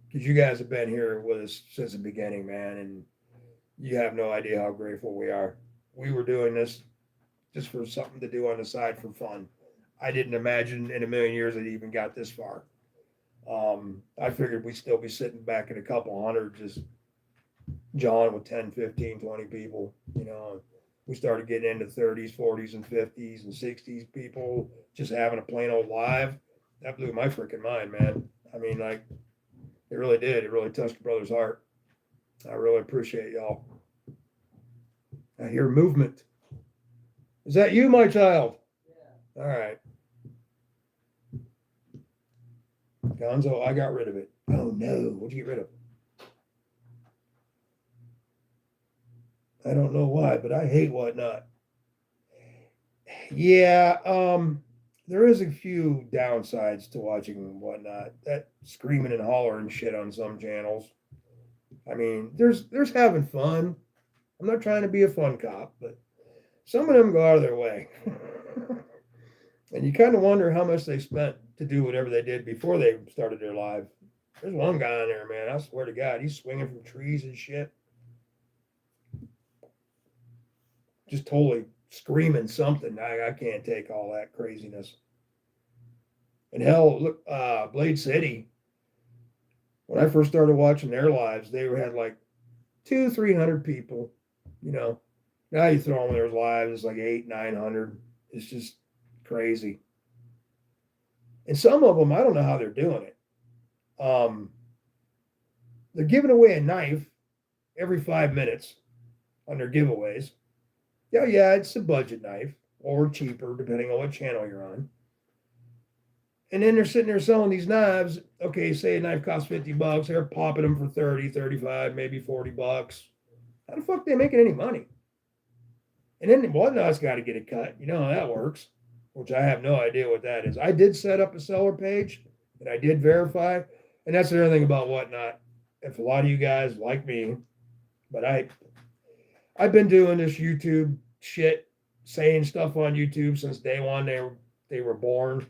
because you guys have been here with us since the beginning, man, and you have no idea how grateful we are. We were doing this just for something to do on the side for fun. I didn't imagine in a million years it even got this far. I figured we'd still be sitting back at a couple hundred, just jawing with 10, 15, 20 people. You know, we started getting into 30s, 40s, and 50s and 60s people just having a plain old live. That blew my freaking mind, man. I mean, like, it really did. It really touched a brother's heart. I really appreciate y'all. I hear movement. Is that you, my child? Yeah. All right. Gonzo, I got rid of it. Oh no, what'd you get rid of? I don't know why, but I hate whatnot. Yeah, there is a few downsides to watching whatnot. That screaming and hollering shit on some channels. I mean, there's having fun. I'm not trying to be a fun cop, but some of them go out of their way. And you kind of wonder how much they spent to do whatever they did before they started their live. There's one guy in there, man. I swear to God, he's swinging from trees and shit. Just totally screaming something. I can't take all that craziness. And hell, look, Blade City. When I first started watching their lives, they had like 300 people. You know, now you throw them in their lives, it's like 900. It's just crazy. And some of them, I don't know how they're doing it. They're giving away a knife every 5 minutes on their giveaways. Yeah, it's a budget knife or cheaper, depending on what channel you're on. And then they're sitting there selling these knives. Okay, say a knife costs $50. They're popping them for 30, 35, maybe $40. How the fuck are they making any money? And then Whatnot's got to get a cut. You know how that works, which I have no idea what that is. I did set up a seller page and I did verify. And that's the other thing about Whatnot. If a lot of you guys like me, but I've been doing this YouTube shit, saying stuff on YouTube since day one they were born.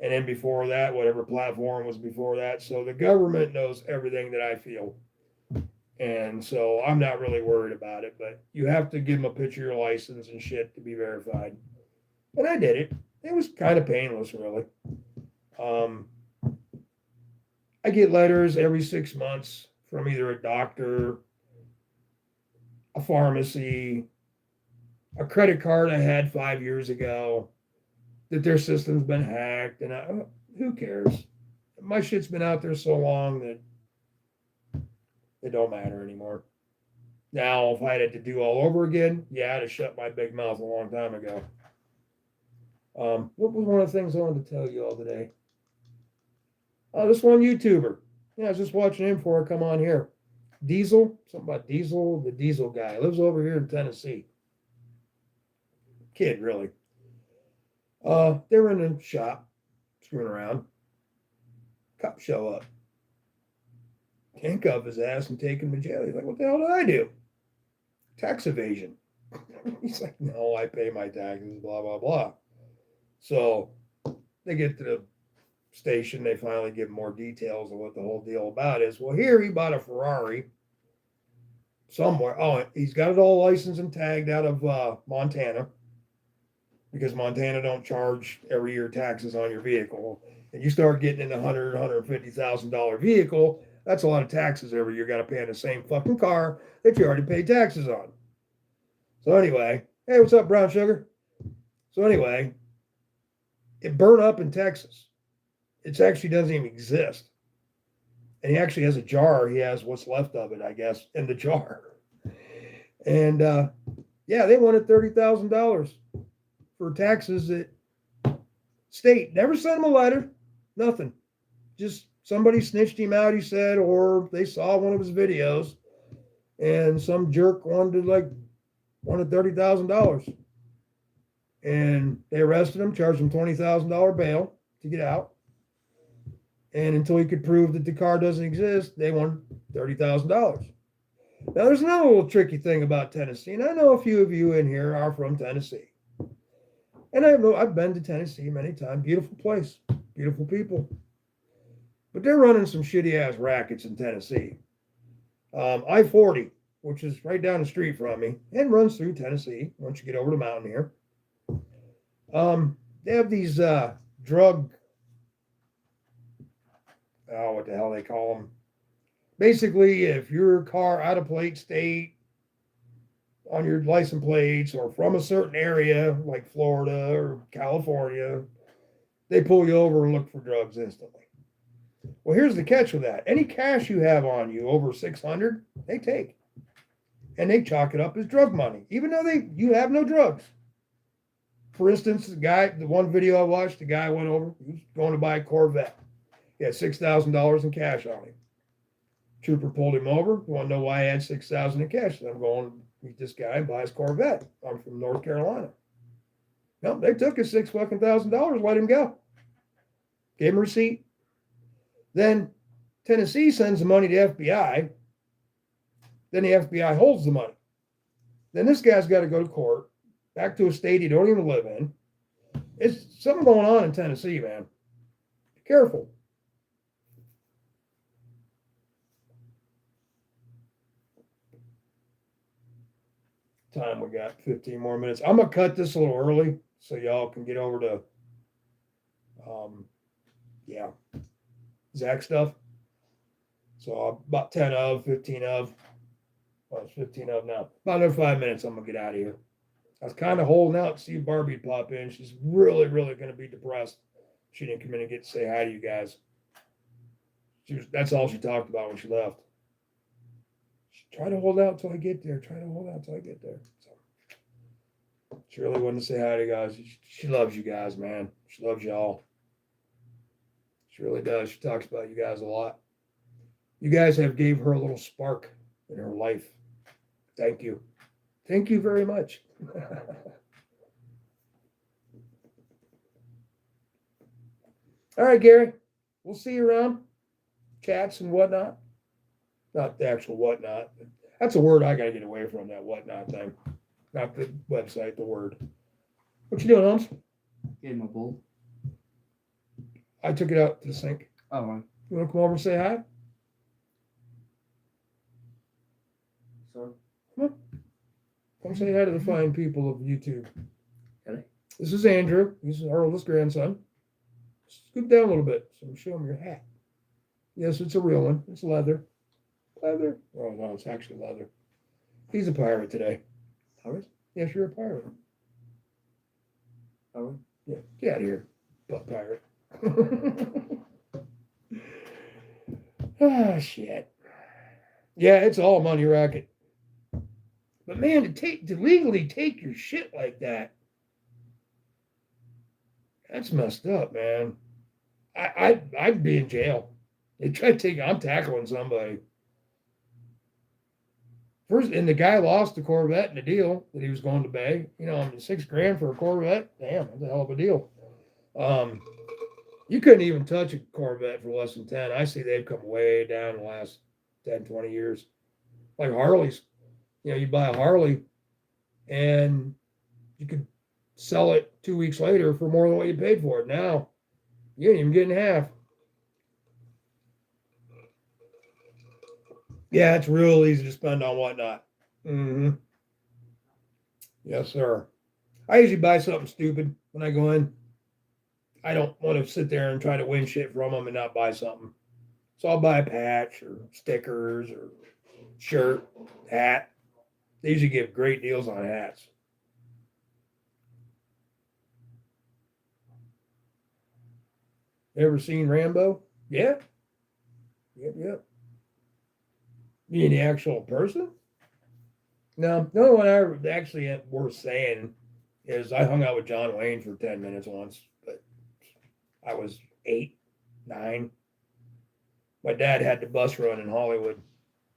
And then before that, whatever platform was before that. So the government knows everything that I feel. And so I'm not really worried about it, but you have to give them a picture of your license and shit to be verified. And I did it. It was kind of painless, really. I get letters every 6 months from either a doctor, a pharmacy, a credit card I had 5 years ago that their system's been hacked, and who cares? My shit's been out there so long that it don't matter anymore. Now, if I had to do all over again, yeah, I'd have shut my big mouth a long time ago. What was one of the things I wanted to tell you all today? Oh, this one YouTuber. Yeah, I was just watching him before I come on here. Diesel, something about Diesel, the Diesel guy. Lives over here in Tennessee. Kid, really. They were in the shop, screwing around. Cops show up. Handcuff his ass and take him to jail. He's like, what the hell did I do? Tax evasion. He's like, no, I pay my taxes, blah, blah, blah. So they get to the station. They finally give more details of what the whole deal about is. Well, here he bought a Ferrari somewhere. Oh, he's got it all licensed and tagged out of Montana. because Montana don't charge every year taxes on your vehicle. And you start getting in a $150,000 vehicle, that's a lot of taxes every year you got to pay on the same fucking car that you already paid taxes on. So anyway, hey, what's up, brown sugar? So anyway, it burned up in Texas. It actually doesn't even exist. And he actually has a jar. He has what's left of it, I guess, in the jar. And yeah, they wanted $30,000 for taxes at state. Never sent him a letter. Nothing. Just somebody snitched him out, he said, or they saw one of his videos, and some jerk wanted $30,000. And they arrested him, charged him $20,000 bail to get out. And until he could prove that the car doesn't exist, they wanted $30,000. Now, there's another little tricky thing about Tennessee, and I know a few of you in here are from Tennessee. And I've been to Tennessee many times. Beautiful place, beautiful people. But they're running some shitty-ass rackets in Tennessee. I-40, which is right down the street from me, and runs through Tennessee once you get over the mountain here. They have these drug, what the hell they call them. Basically, if your car out of plate state on your license plates or from a certain area like Florida or California, they pull you over and look for drugs instantly. Well, here's the catch with that. Any cash you have on you over 600, they take. And they chalk it up as drug money, even though you have no drugs. For instance, the one video I watched, the guy went over, he was going to buy a Corvette. He had $6,000 in cash on him. Trooper pulled him over. You want to know why I had $6,000 in cash? I'm going to meet this guy and buy his Corvette. I'm from North Carolina. No, they took his $6,000, let him go. Gave him a receipt. Then Tennessee sends the money to FBI. Then the FBI holds the money. Then this guy's got to go to court, back to a state he don't even live in. It's something going on in Tennessee, man. Be careful. Time we got 15 more minutes. I'm gonna cut this a little early so y'all can get over to Zach stuff. So about 15 of, well, it's 15 of now. About another 5 minutes, I'm gonna get out of here. I was kind of holding out to see if Barbie would pop in. She's really, really gonna be depressed. She didn't come in and get to say hi to you guys. That's all she talked about when she left. Try to hold out until I get there. So she really wanted to say hi to you guys. She loves you guys, man. She loves y'all. She really does. She talks about you guys a lot. You guys have gave her a little spark in her life. Thank you. Thank you very much. All right, Gary. We'll see you around. Chats and whatnot. Not the actual whatnot. That's a word I got to get away from, that whatnot thing. Not the website, the word. What you doing, Holmes? Getting my bowl. I took it out to the sink. Oh, right. You want to come over and say hi? Sorry. Come on. Come say hi to the fine people of YouTube. Hello. This is Andrew. He's our oldest grandson. Scoop down a little bit so show him your hat. Yes, it's a real one. It's leather. Leather? Oh, no, it's actually leather. He's a pirate today. Pirate? Yes, you're a pirate. Pirate? Yeah, get out of here, butt pirate. Ah, shit. Yeah, it's all a money racket. But man, to legally take your shit like that, that's messed up, man. I'd be in jail. They try to take. I'm tackling somebody. First, and the guy lost the Corvette in the deal that he was going to pay. You know, $6,000 for a Corvette. Damn, that's a hell of a deal. You couldn't even touch a Corvette for less than 10. I see they've come way down in the last 10, 20 years. Like Harleys. You know, you buy a Harley and you could sell it 2 weeks later for more than what you paid for it. Now, you ain't even getting half. Yeah, it's real easy to spend on whatnot. Mm-hmm. Yes, sir. I usually buy something stupid when I go in. I don't want to sit there and try to win shit from them and not buy something. So I'll buy a patch or stickers or shirt, hat. They usually give great deals on hats. Ever seen Rambo? Yeah. Yep. You mean the actual person? No, the only one I actually worth saying is I hung out with John Wayne for 10 minutes once, but I was 8, 9. My dad had the bus run in Hollywood.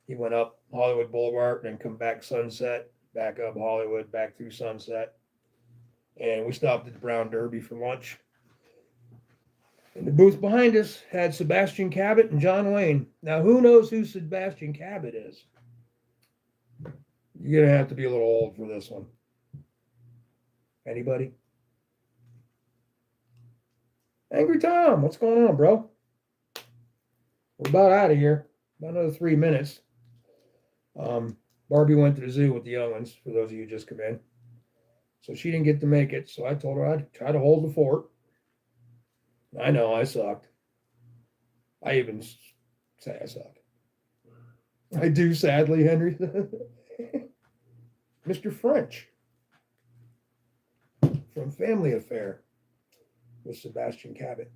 He went up Hollywood Boulevard and then come back Sunset, back up Hollywood, back through Sunset. And we stopped at the Brown Derby for lunch. And the booth behind us had Sebastian Cabot and John Wayne. Now, who knows who Sebastian Cabot is? You're going to have to be a little old for this one. Anybody? Angry Tom, what's going on, bro? We're about out of here. About another 3 minutes. Barbie went to the zoo with the young ones, for those of you who just come in. So she didn't get to make it. So I told her I'd try to hold the fort. I know I sucked. I even say I suck. I do, sadly, Henry. Mr. French from Family Affair with Sebastian Cabot.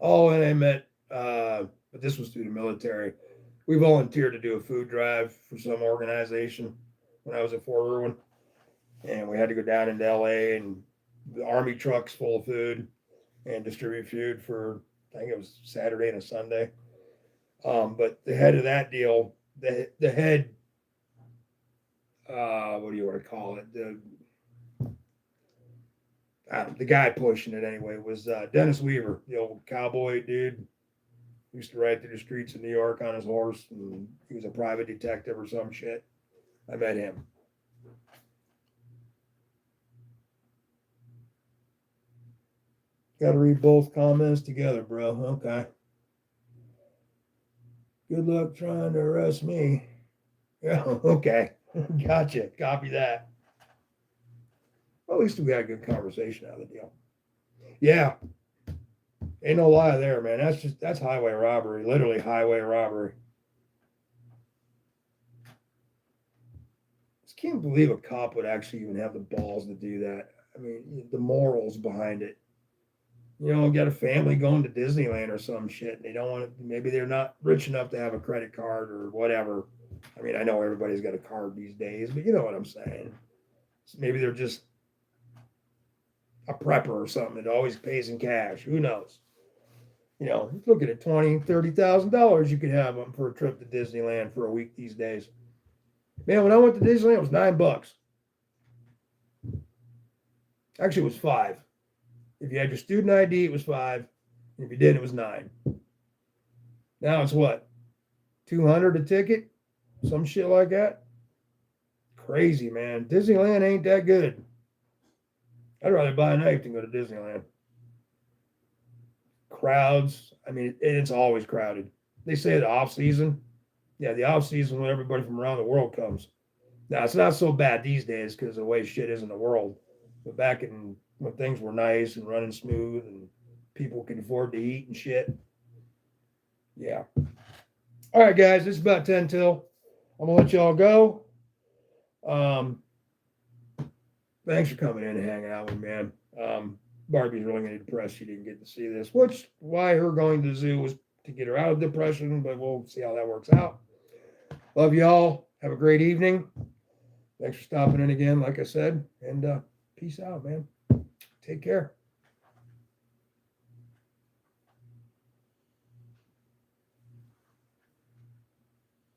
Oh, and I met, but this was through the military. We volunteered to do a food drive for some organization when I was at Fort Irwin. And we had to go down into LA and the Army trucks full of food and distribute food for, I think it was Saturday and a Sunday. But the head of that deal, the head, what do you want to call it? The guy pushing it anyway was Dennis Weaver, the old cowboy dude. Used to ride through the streets of New York on his horse, and he was a private detective or some shit. I met him. Got to read both comments together, bro. Okay. Good luck trying to arrest me. Yeah, okay. Gotcha. Copy that. Well, at least we had a good conversation out of the deal. Yeah. Ain't no lie there, man. That's highway robbery. Literally highway robbery. Just can't believe a cop would actually even have the balls to do that. I mean, the morals behind it. You know, got a family going to Disneyland or some shit. And they don't want to, maybe they're not rich enough to have a credit card or whatever. I mean, I know everybody's got a card these days, but you know what I'm saying. So maybe they're just a prepper or something that always pays in cash. Who knows? You know, look at it, $20,000, $30,000 you could have them for a trip to Disneyland for a week these days. Man, when I went to Disneyland, it was $9. Actually, it was $5. If you had your student ID, it was $5. If you didn't, it was $9. Now it's what? $200 a ticket? Some shit like that? Crazy, man. Disneyland ain't that good. I'd rather buy a knife than go to Disneyland. Crowds. I mean, it's always crowded. They say the off season. Yeah, the off season when everybody from around the world comes. Now, it's not so bad these days because of the way shit is in the world. But back in when things were nice and running smooth and people could afford to eat and shit. Yeah. All right, guys, it's about 10 till. I'm going to let y'all go. Thanks for coming in and hanging out with me, man. Barbie's really going to be depressed she didn't get to see this, which why her going to the zoo was to get her out of depression, but we'll see how that works out. Love y'all. Have a great evening. Thanks for stopping in again, like I said, and peace out, man. Take care.